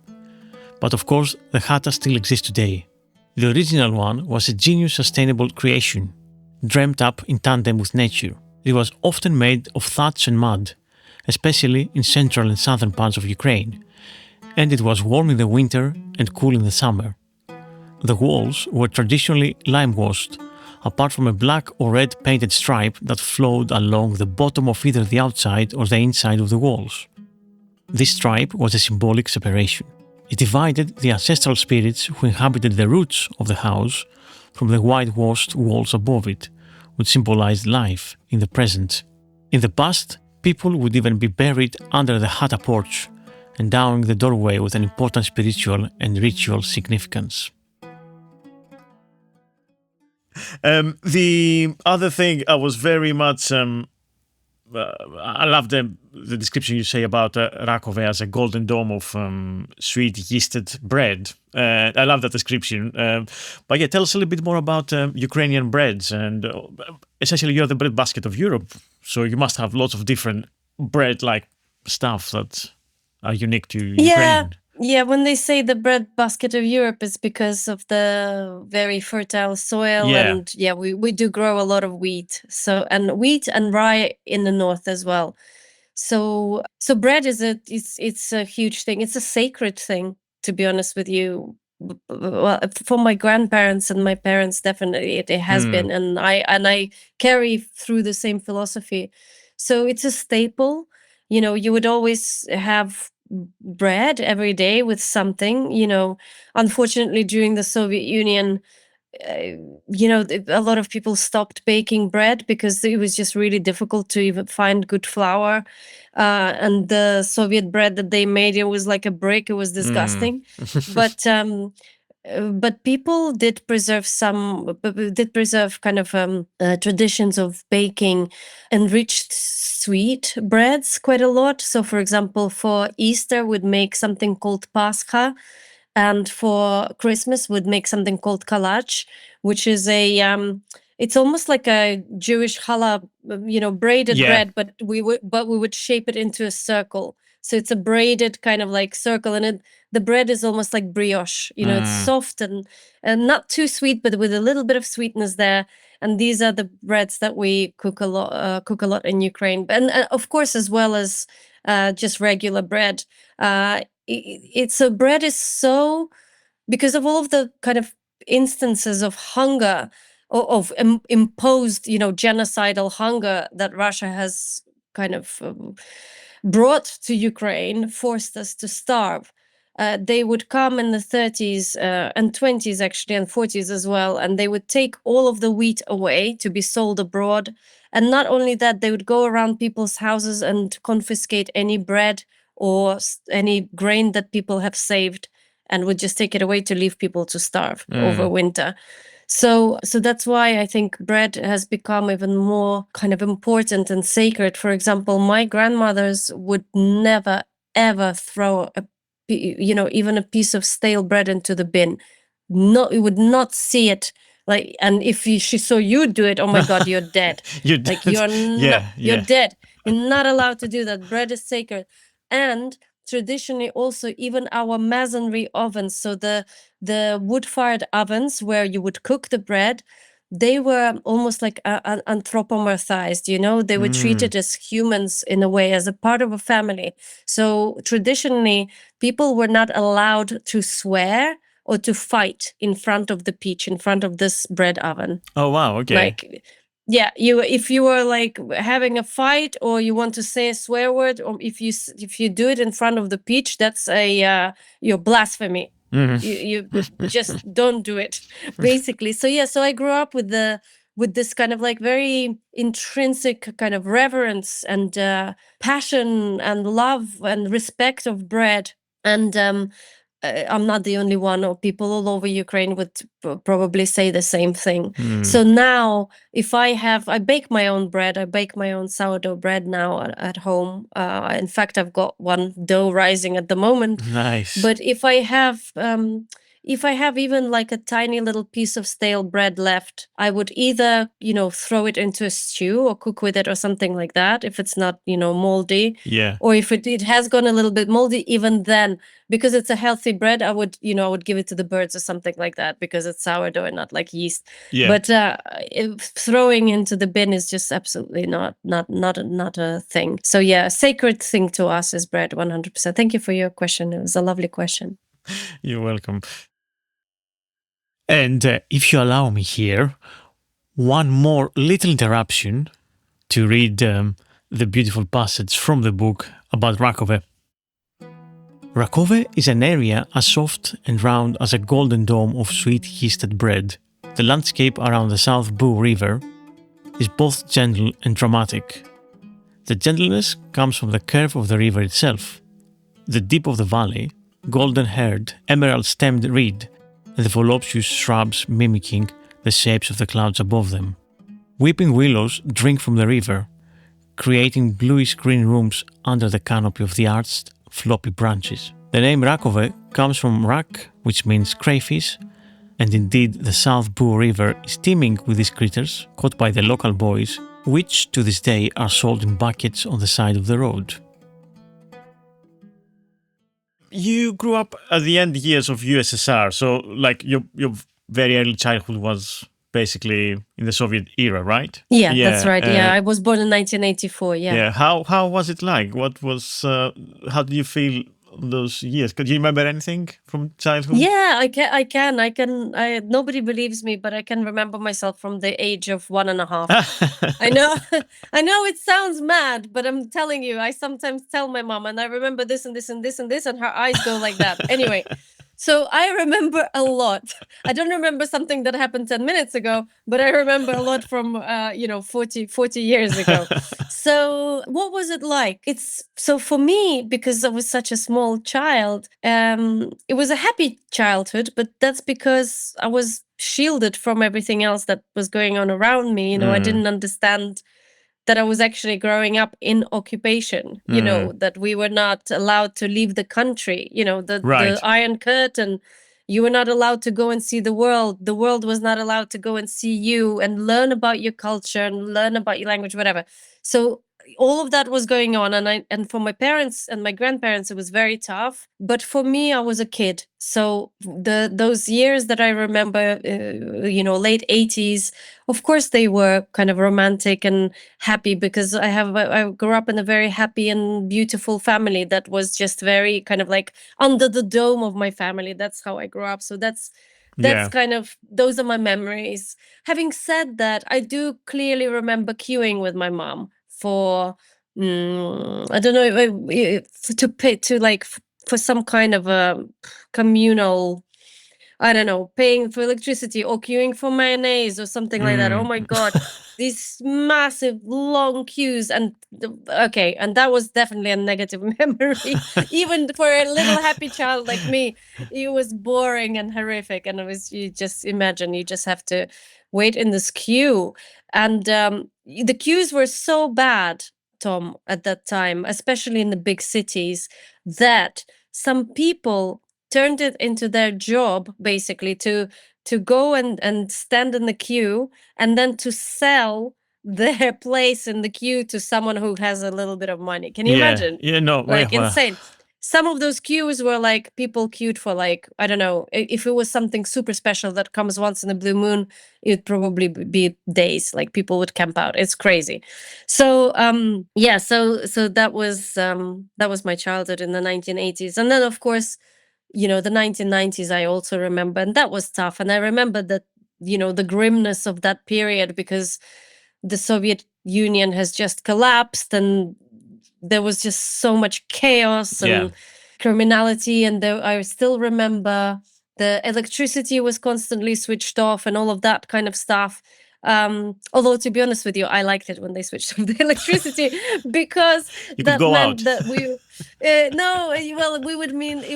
But of course, the chata still exists today. The original one was a genius sustainable creation, dreamt up in tandem with nature. It was often made of thatch and mud, especially in central and southern parts of Ukraine, and it was warm in the winter and cool in the summer. The walls were traditionally lime-washed, apart from a black or red painted stripe that flowed along the bottom of either the outside or the inside of the walls. This stripe was a symbolic separation. It divided the ancestral spirits who inhabited the roots of the house from the whitewashed walls above it, which symbolized life in the present. In the past, people would even be buried under the chata porch, endowing the doorway with an important spiritual and ritual significance. The other thing I was very much I love the description you say about Rakove as a golden dome of sweet yeasted bread. I love that description. But yeah, tell us a little bit more about Ukrainian breads. And essentially, you're the bread basket of Europe. So you must have lots of different bread-like stuff that are unique to Ukraine. Yeah, when they say the bread basket of Europe, it's because of the very fertile soil, and we do grow a lot of wheat. So wheat and rye in the north as well. So bread is it's a huge thing. It's a sacred thing, to be honest with you. Well, for my grandparents and my parents, definitely it has been, and I carry through the same philosophy. So it's a staple. You know, you would always have bread every day with something. You know, unfortunately, during the Soviet Union, you know, a lot of people stopped baking bread because it was just really difficult to even find good flour. And the Soviet bread that they made, it was like a brick. It was disgusting. But people did preserve kind of traditions of baking enriched sweet breads quite a lot. So, for example, for Easter, we'd make something called Pascha, and for Christmas, we'd make something called kalach, which is it's almost like a Jewish challah, braided bread, but we would shape it into a circle. So it's a braided kind of like circle, and the bread is almost like brioche. It's soft and not too sweet, but with a little bit of sweetness there. And these are the breads that we cook a lot in Ukraine, and of course as well as just regular bread. Bread is so, because of all of the kind of instances of hunger, or of imposed, genocidal hunger that Russia has kind of brought to Ukraine, forced us to starve. They would come in the 30s and 20s, actually, and 40s as well, and they would take all of the wheat away to be sold abroad. And not only that, they would go around people's houses and confiscate any bread or any grain that people have saved, and would just take it away to leave people to starve over winter. So that's why I think bread has become even more kind of important and sacred. For example, my grandmothers would never, ever throw even a piece of stale bread into the bin. No, you would not see it. Like, and if she saw you do it, oh my God, you're dead. You're dead. You're not allowed to do that. Bread is sacred. And traditionally also, even our masonry ovens, so the wood-fired ovens where you would cook the bread, they were almost like anthropomorphized, they were treated as humans in a way, as a part of a family. So traditionally, people were not allowed to swear or to fight in front of the peach, in front of this bread oven. Oh, wow. Okay. Like, yeah, if you were like having a fight, or you want to say a swear word, or if you do it in front of the peach, that's your blasphemy. You just don't do it, basically. So yeah, so I grew up with this kind of like very intrinsic kind of reverence and passion and love and respect of bread. And I'm not the only one, or people all over Ukraine would probably say the same thing. So now, if I bake my own bread, I bake my own sourdough bread now at home. In fact, I've got one dough rising at the moment. Nice. But if I have even like a tiny little piece of stale bread left, I would either, throw it into a stew or cook with it or something like that, if it's not, moldy. Yeah. Or if it has gone a little bit moldy, even then, because it's a healthy bread, I would give it to the birds or something like that, because it's sourdough and not like yeast. Yeah. But throwing into the bin is just absolutely not a thing. So yeah, a sacred thing to us is bread, 100%. Thank you for your question. It was a lovely question. You're welcome. And if you allow me here, one more little interruption to read the beautiful passage from the book about Rakove. Rakove is an area as soft and round as a golden dome of sweet yeasted bread. The landscape around the South Boo River is both gentle and dramatic. The gentleness comes from the curve of the river itself, the dip of the valley, golden-haired, emerald-stemmed reed, and the voluptuous shrubs mimicking the shapes of the clouds above them. Weeping willows drink from the river, creating bluish-green rooms under the canopy of the arched, floppy branches. The name Rakove comes from rak, which means crayfish, and indeed the South Boo River is teeming with these critters caught by the local boys, which to this day are sold in buckets on the side of the road. You grew up at the end years of USSR, so like your very early childhood was basically in the Soviet era, right? Yeah, that's right. I was born in 1984. Yeah. How was it like? What was? How did you feel those years? Could you remember anything from childhood? Yeah, I can. Nobody believes me, but I can remember myself from the age of 1.5. I know it sounds mad, but I'm telling you, I sometimes tell my mom, and I remember this and this and this and this, and her eyes go like that. Anyway, so I remember a lot. I don't remember something that happened 10 minutes ago, but I remember a lot from 40 years ago. So what was it like? So for me, because I was such a small child, it was a happy childhood, but that's because I was shielded from everything else that was going on around me. I didn't understand that I was actually growing up in occupation, that we were not allowed to leave the country, the Iron Curtain, You were not allowed to go and see the world. The world was not allowed to go and see you and learn about your culture and learn about your language, whatever. So all of that was going on, and for my parents and my grandparents it was very tough, but for me, I was a kid. So those years that I remember, late 80s, of course they were kind of romantic and happy, because I grew up in a very happy and beautiful family that was just very kind of like under the dome of my family. That's how I grew up. So that's kind of, those are my memories. Having said that, I do clearly remember queuing with my mom for I don't know, to pay to like for some kind of a communal, I don't know, paying for electricity or queuing for mayonnaise or something like that. Oh my God, these massive long queues. And that was definitely a negative memory. Even for a little happy child like me, it was boring and horrific. And you just imagine, you just have to wait in this queue. And the queues were so bad, Tom, at that time, especially in the big cities, that some people turned it into their job, basically, to go and stand in the queue and then to sell their place in the queue to someone who has a little bit of money. Can you imagine? Yeah, no, like insane. Some of those queues were like people queued for, like, I don't know, if it was something super special that comes once in a blue moon, it'd probably be days. Like, people would camp out. It's crazy. So so that was my childhood in the 1980s. And then, of course, the 1990s I also remember, and that was tough. And I remember that, the grimness of that period, because the Soviet Union has just collapsed, and there was just so much chaos and criminality. And I still remember the electricity was constantly switched off and all of that kind of stuff. Although, to be honest with you, I liked it when they switched off the electricity, because that meant that we it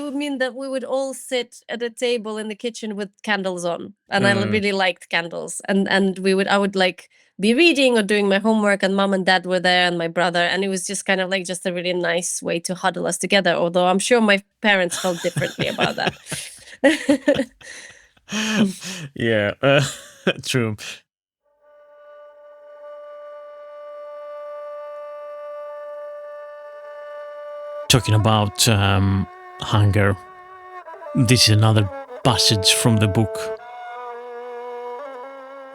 would mean that we would all sit at a table in the kitchen with candles on, and I really liked candles, and I would like be reading or doing my homework, and mom and dad were there and my brother, and it was just kind of like just a really nice way to huddle us together, although I'm sure my parents felt differently about that. True. Talking about hunger, this is another passage from the book.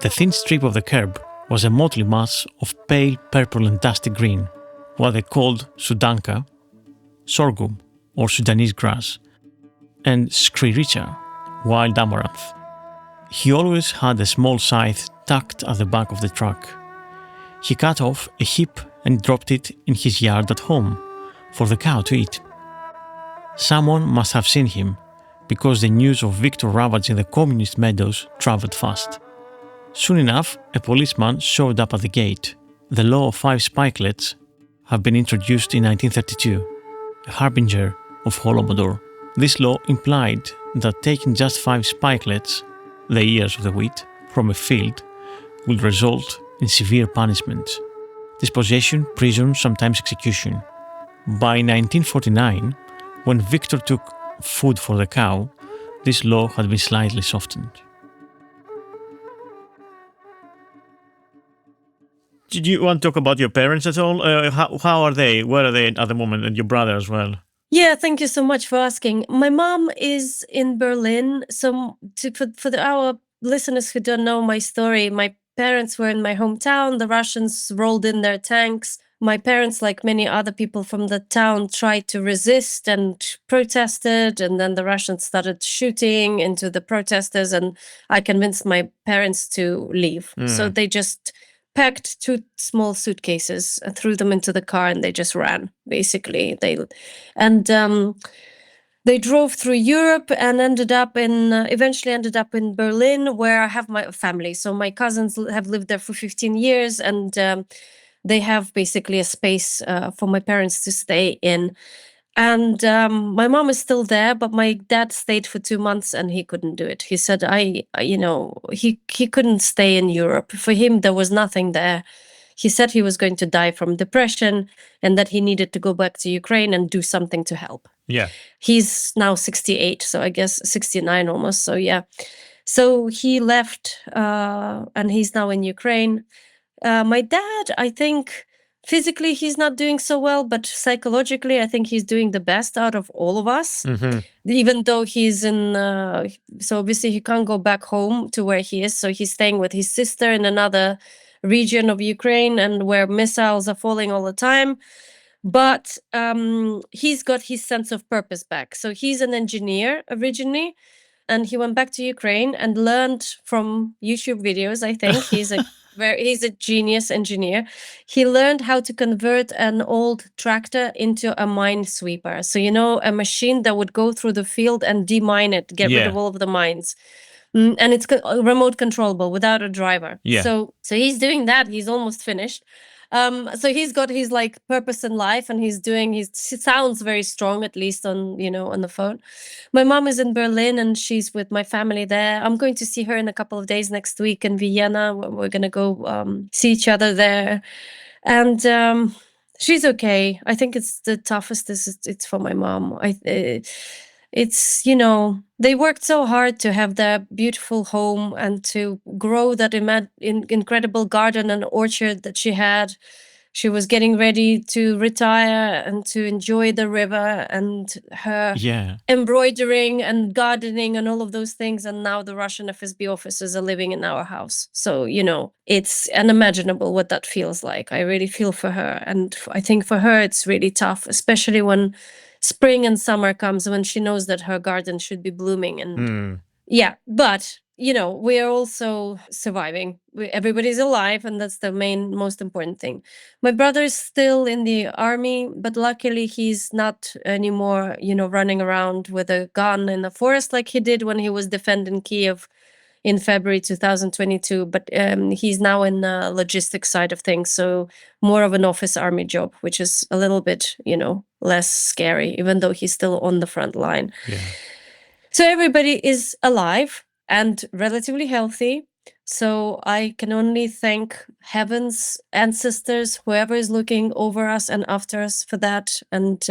The thin strip of the curb was a motley mass of pale purple and dusty green, what they called sudanka, sorghum or Sudanese grass, and skriricha, wild amaranth. He always had a small scythe tucked at the back of the truck. He cut off a heap and dropped it in his yard at home for the cow to eat. Someone must have seen him, because the news of Victor ravaging the communist meadows travelled fast. Soon enough, a policeman showed up at the gate. The law of 5 spikelets had been introduced in 1932, a harbinger of Holodomor. This law implied that taking just 5 spikelets, the ears of the wheat, from a field would result in severe punishment: dispossession, prison, sometimes execution. By 1949, when Victor took food for the cow, this law had been slightly softened. Did you want to talk about your parents at all? How are they? Where are they at the moment? And your brother as well? Yeah, thank you so much for asking. My mom is in Berlin. So for our listeners who don't know my story, my parents were in my hometown. The Russians rolled in their tanks. My parents, like many other people from the town, tried to resist and protested. And then the Russians started shooting into the protesters. And I convinced my parents to leave. So they just packed 2 small suitcases, threw them into the car, and they just ran, basically. They drove through Europe and eventually ended up in Berlin, where I have my family. So my cousins have lived there for 15 years, and they have basically a space for my parents to stay in. And my mom is still there, but my dad stayed for 2 months and he couldn't do it. He said, he couldn't stay in Europe. For him, there was nothing there. he said he was going to die from depression and that he needed to go back to Ukraine and do something to help. Yeah. He's now 68, so I guess 69 almost. So yeah. So he left and he's now in Ukraine. My dad, I think physically he's not doing so well, but psychologically I think he's doing the best out of all of us. Even though he's in, so obviously he can't go back home to where he is. So he's staying with his sister in another region of Ukraine and where missiles are falling all the time. But he's got his sense of purpose back. So he's an engineer originally, and he went back to Ukraine and learned from YouTube videos. I think he's a genius engineer. He learned how to convert an old tractor into a minesweeper. So, a machine that would go through the field and demine it, get rid of all of the mines. And it's remote controllable without a driver. Yeah. So he's doing that. He's almost finished. So he's got his purpose in life, and he sounds very strong, at least on the phone. My mom is in Berlin and she's with my family there. I'm going to see her in a couple of days next week in Vienna. We're going to go see each other there. And she's okay. I think it's the toughest it's for my mom. It's, they worked so hard to have their beautiful home and to grow that incredible garden and orchard that she had. She was getting ready to retire and to enjoy the river and her embroidering and gardening and all of those things. And now the Russian FSB officers are living in our house. So, it's unimaginable what that feels like. I really feel for her. And I think for her, it's really tough, especially when spring and summer comes, when she knows that her garden should be blooming. And but we are also surviving. Everybody's alive, and that's the most important thing. My brother is still in the army, but luckily he's not anymore, running around with a gun in the forest like he did when he was defending Kiev in February 2022, but he's now in the logistics side of things, so more of an office army job, which is a little bit, less scary, even though he's still on the front line. Yeah. So everybody is alive and relatively healthy. So I can only thank heaven's ancestors, whoever is looking over us and after us, for that. And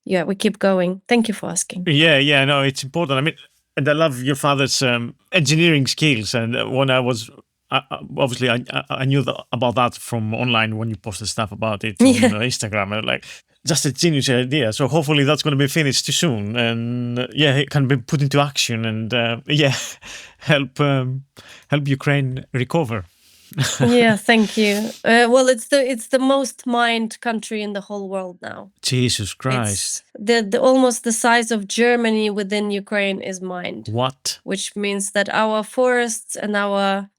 we keep going. Thank you for asking. Yeah, no, it's important. I mean, and I love your father's engineering skills. And when I was, obviously, I knew about that from online when you posted stuff about it on Instagram. And just a genius idea. So hopefully that's going to be finished soon. And it can be put into action and help Ukraine recover. Yeah, thank you. Well, it's the most mined country in the whole world now. Jesus Christ! It's almost the size of Germany within Ukraine is mined. What? Which means that our forests and our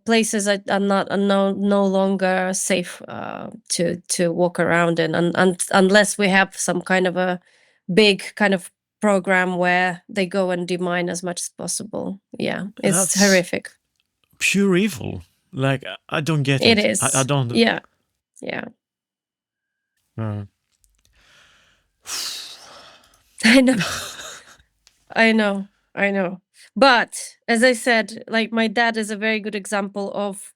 places are no longer safe to walk around in, unless we have some kind of a big kind of program where they go and demine as much as possible. Yeah, it's horrific. Pure evil. I don't get it. It is. I don't. Yeah. I know. But as I said, my dad is a very good example of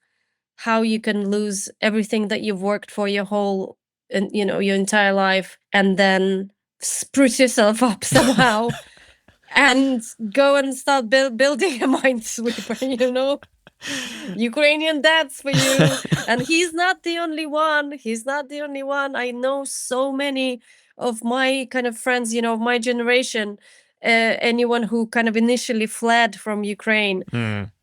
how you can lose everything that you've worked for your whole, your entire life, and then spruce yourself up somehow and go and start building a minesweeper, Ukrainian dads for you. And he's not the only one. I know so many of my kind of friends, of my generation, anyone who kind of initially fled from Ukraine.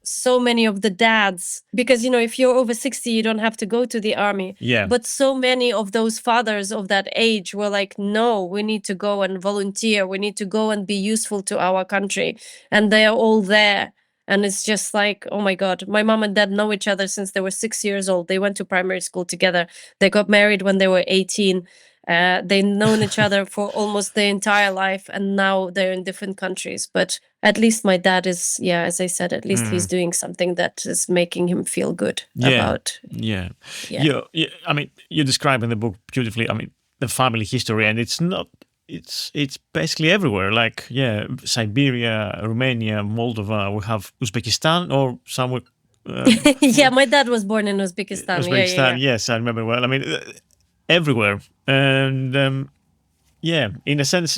So many of the dads, because if you're over 60, you don't have to go to the army. Yeah. But so many of those fathers of that age were like, no, we need to go and volunteer. We need to go and be useful to our country. And they are all there. And it's just like, oh my God, my mom and dad know each other since they were 6 years old. They went to primary school together. They got married when they were 18. They've known each other for almost their entire life, and now they're in different countries. But at least my dad is, as I said, at least he's doing something that is making him feel good about. Yeah. I mean, you describe in the book beautifully, I mean, the family history, and it's not, it's basically everywhere. Siberia, Romania, Moldova, we have Uzbekistan, or somewhere Yeah, my dad was born in Uzbekistan. Uzbekistan, Yeah. yes, I remember well. I mean, everywhere, and in a sense,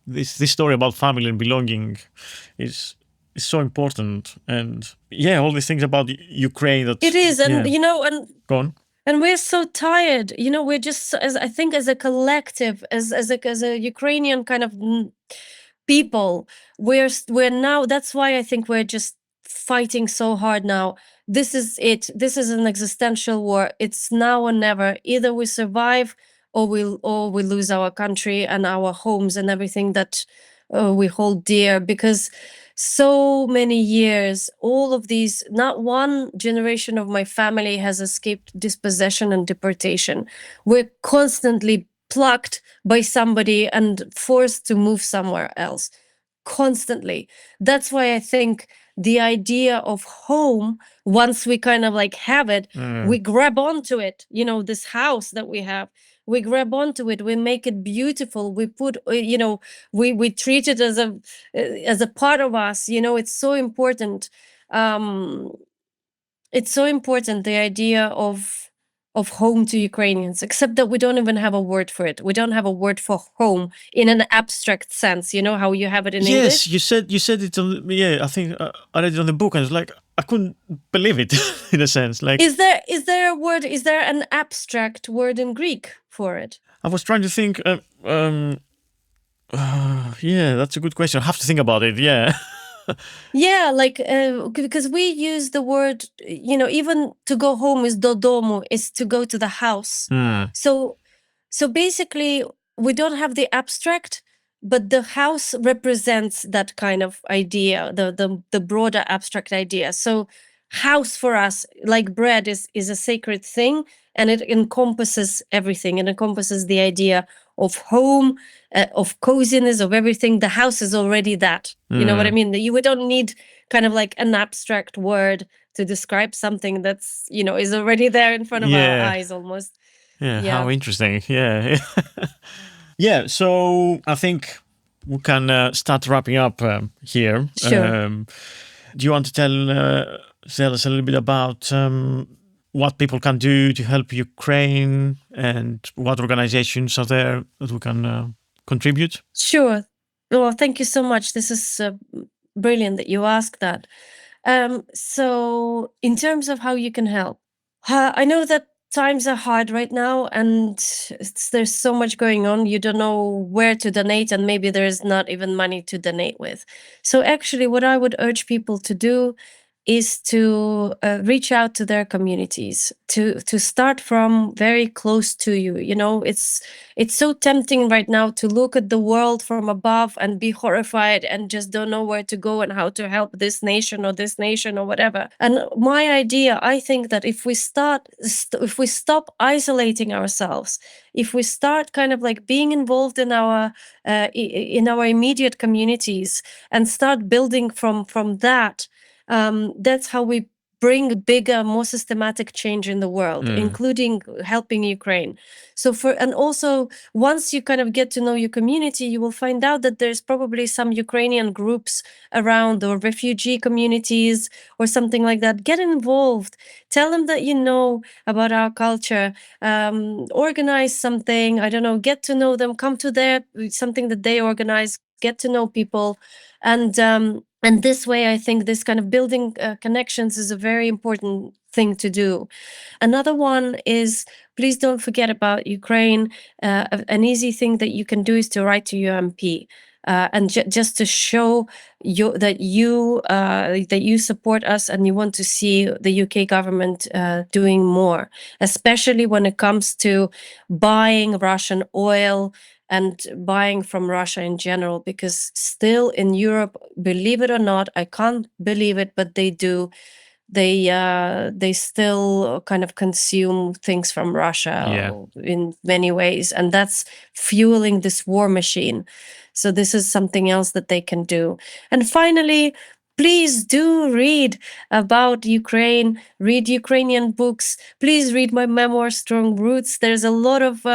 this story about family and belonging is so important, and all these things about Ukraine. That It is, and and go on. And we're so tired, we're just, I think, as a collective, as a Ukrainian kind of people, we're now. That's why I think we're just fighting so hard now. This is it. This is an existential war. It's now or never. Either we survive, or we lose our country and our homes and everything that we hold dear. Because so many years, all of these, not one generation of my family has escaped dispossession and deportation. We're constantly plucked by somebody and forced to move somewhere else, constantly. That's why I think the idea of home, once we kind of like have it, we grab onto it. This house that we have, we grab onto it, we make it beautiful, we put, we treat it as a part of us. It's so important. It's so important, the idea of home to Ukrainians, except that we don't even have a word for it. We don't have a word for home in an abstract sense. You know how you have it in English? Yes, you said it on, I think I read it on the book, and it's like I couldn't believe it in a sense. Like, is there a word? Is there an abstract word in Greek for it? I was trying to think. That's a good question. I have to think about it. Yeah. Yeah, like because we use the word, even to go home is dodomo, is to go to the house. So basically, we don't have the abstract, but the house represents that kind of idea, the broader abstract idea. So house for us, like bread, is a sacred thing, and it encompasses everything. It encompasses the idea of home, of coziness, of everything. The house is already that. You know what I mean? We don't need kind of like an abstract word to describe something that's, is already there in front of our eyes almost. Yeah, how interesting. Yeah. Yeah, so I think we can start wrapping up here. Sure. Do you want to tell us a little bit about what people can do to help Ukraine, and what organizations are there that we can contribute? Sure. Well, thank you so much. This is brilliant that you asked that. So in terms of how you can help, I know that times are hard right now, and there's so much going on. You don't know where to donate, and maybe there's not even money to donate with. So actually, what I would urge people to do is to reach out to their communities, to start from very close to you. It's so tempting right now to look at the world from above and be horrified and just don't know where to go and how to help this nation or whatever. And my idea, I think that if we stop isolating ourselves, if we start kind of like being involved in our immediate communities and start building from that, that's how we bring bigger, more systematic change in the world, including helping Ukraine. And also, once you kind of get to know your community, you will find out that there's probably some Ukrainian groups around, or refugee communities or something like that. Get involved. Tell them that you know about our culture. Organize something. I don't know. Get to know them. Come to something that they organize. Get to know people, and this way, I think this kind of building connections is a very important thing to do. Another one is, please don't forget about Ukraine. An easy thing that you can do is to write to your MP. And just to show that you support us and you want to see the UK government doing more, especially when it comes to buying Russian oil and buying from Russia in general, because still in Europe, believe it or not, I can't believe it, but they do. They still kind of consume things from Russia in many ways, and that's fueling this war machine. So this is something else that they can do. And finally, please do read about Ukraine, read Ukrainian books. Please read my memoir, Strong Roots. There's a lot of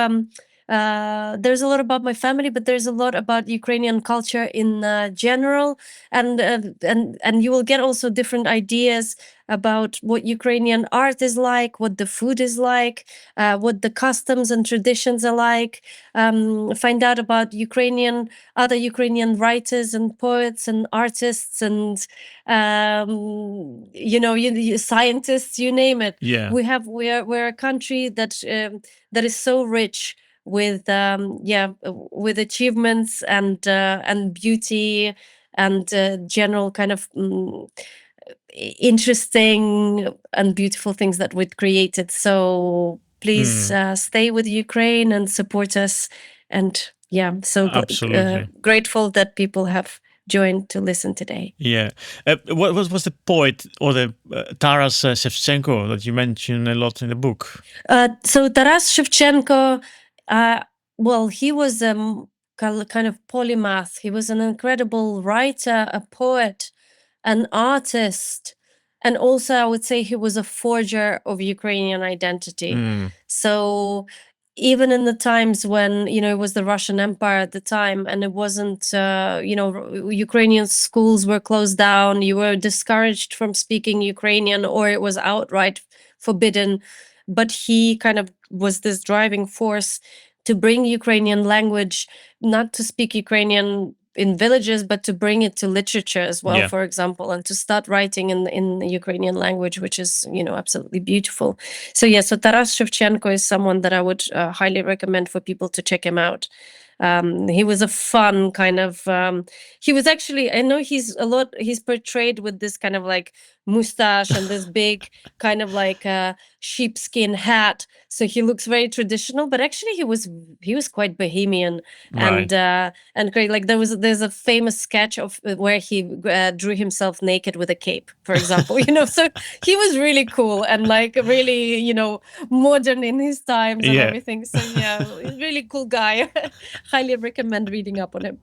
There's a lot about my family, but there's a lot about Ukrainian culture in general, and you will get also different ideas about what Ukrainian art is like, what the food is like, what the customs and traditions are like. Find out about other Ukrainian writers and poets and artists and scientists, you name it. Yeah. We're a country that is so rich with achievements and beauty and general kind of interesting and beautiful things that we've created. So please stay with Ukraine and support us. And so absolutely grateful that people have joined to listen today. Yeah. What was the poet or the Taras Shevchenko that you mentioned a lot in the book? So Taras Shevchenko, well, he was kind of polymath. He was an incredible writer, a poet, an artist, and also I would say he was a forger of Ukrainian identity. So even in the times when, it was the Russian Empire at the time, and it wasn't, Ukrainian schools were closed down, you were discouraged from speaking Ukrainian, or it was outright forbidden. But he kind of was this driving force to bring Ukrainian language, not to speak Ukrainian in villages, but to bring it to literature as well, for example, and to start writing in the Ukrainian language, which is, absolutely beautiful. So Taras Shevchenko is someone that I would highly recommend for people to check him out. He was a fun kind of, he was actually, I know he's portrayed with this kind of like mustache and this big kind of like sheepskin hat. So he looks very traditional, but actually he was quite bohemian and great. Like there's a famous sketch of where he drew himself naked with a cape, for example, so he was really cool and like really, modern in his times and everything. So really cool guy. Highly recommend reading up on him.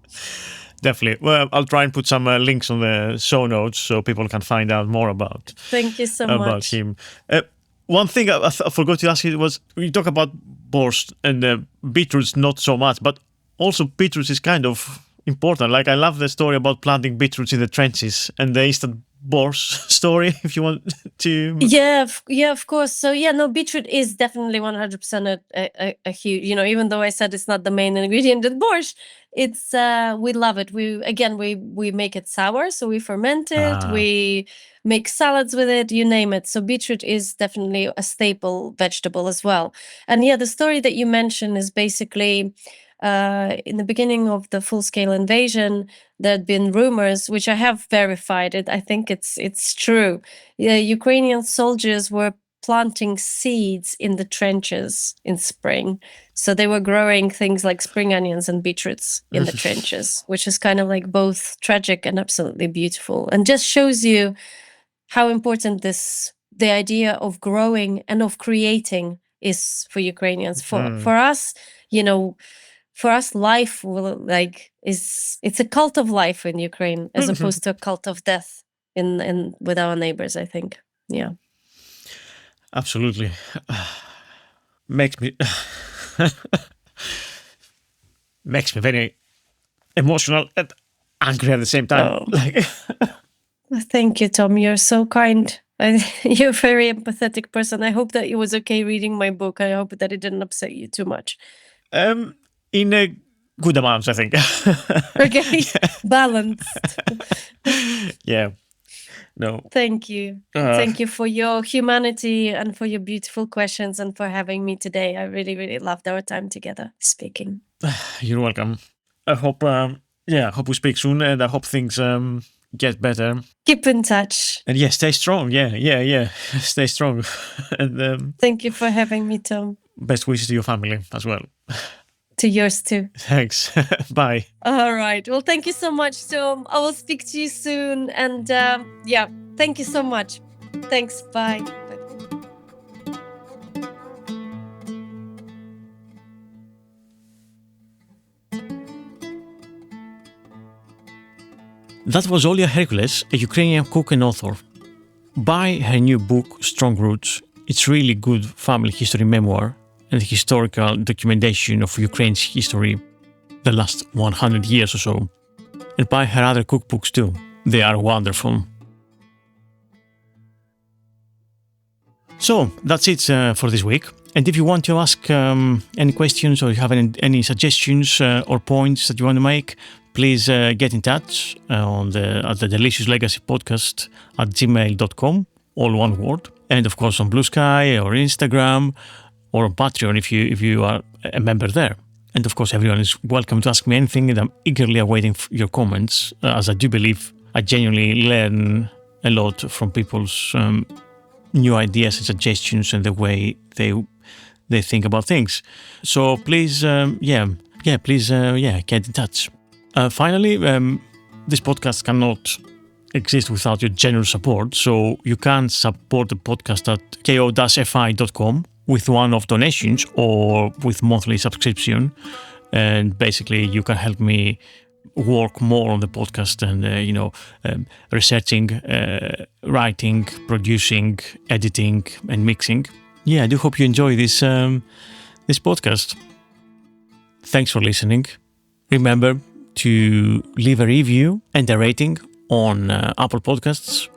Definitely. Well, I'll try and put some links on the show notes so people can find out more about. Thank you so much. Him. One thing I forgot to ask you was, we talk about borscht and beetroots not so much, but also beetroots is kind of important. Like I love the story about planting beetroots in the trenches and the instant borscht story, if you want to. Yeah, of course. So beetroot is definitely 100% a huge, even though I said it's not the main ingredient in borscht, it's we love it. We make it sour, so we ferment it, we make salads with it, you name it. So beetroot is definitely a staple vegetable as well. And the story that you mentioned is basically in the beginning of the full-scale invasion, there had been rumors, which I have verified it. I think it's true. Ukrainian soldiers were planting seeds in the trenches in spring. So they were growing things like spring onions and beetroots in the trenches, which is kind of like both tragic and absolutely beautiful. And just shows you how important the idea of growing and of creating is for Ukrainians. For us, for us, life it's a cult of life in Ukraine as opposed to a cult of death in with our neighbors, I think. Yeah. Absolutely. Makes me very emotional and angry at the same time. Thank you, Tom. You're so kind. You're a very empathetic person. I hope that it was okay reading my book. I hope that it didn't upset you too much. In a good amount, I think. Okay, balanced. Yeah. No. Thank you. Thank you for your humanity and for your beautiful questions and for having me today. I really, really loved our time together speaking. You're welcome. I hope, hope we speak soon, and I hope things get better. Keep in touch. And stay strong. Yeah. Stay strong. And thank you for having me, Tom. Best wishes to your family as well. To yours too. Thanks. Bye. All right. Well, thank you so much, Tom. I will speak to you soon. And thank you so much. Thanks. Bye. That was Olia Hercules, a Ukrainian cook and author. Buy her new book, Strong Roots. It's really good family history memoir, and historical documentation of Ukraine's history the last 100 years or so. And buy her other cookbooks too. They are wonderful. So that's it for this week. And if you want to ask any questions, or you have any suggestions or points that you want to make, please get in touch at the Delicious Legacy Podcast at gmail.com, all one word. And of course on Blue Sky or Instagram or on Patreon if you are a member there. And of course everyone is welcome to ask me anything, and I'm eagerly awaiting your comments, as I do believe I genuinely learn a lot from people's new ideas and suggestions and the way they think about things. So please, get in touch. Finally, this podcast cannot exist without your generous support, so you can support the podcast at ko-fi.com with one-off donations or with monthly subscription, and basically you can help me work more on the podcast and researching, writing, producing, editing and mixing. I do hope you enjoy this podcast. Thanks for listening. Remember to leave a review and a rating on Apple Podcasts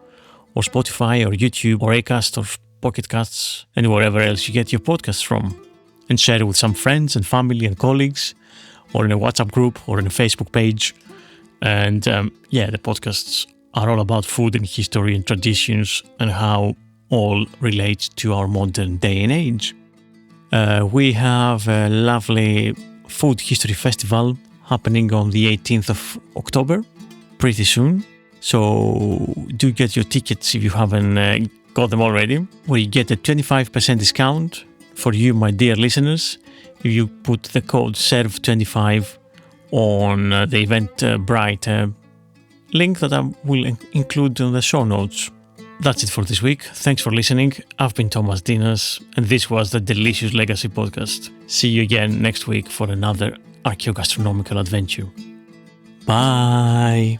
or Spotify or YouTube or Acast or Pocket Casts and wherever else you get your podcasts from, and share it with some friends and family and colleagues, or in a WhatsApp group or in a Facebook page. And the podcasts are all about food and history and traditions and how all relate to our modern day and age. We have a lovely food history festival happening on the 18th of October, pretty soon. So do get your tickets if you haven't got them already, where you get a 25% discount for you, my dear listeners, if you put the code SERVE25 on the Eventbrite link that I will include on the show notes. That's it for this week. Thanks for listening. I've been Thomas Dinas, and this was the Delicious Legacy Podcast. See you again next week for another archaeogastronomical adventure. Bye!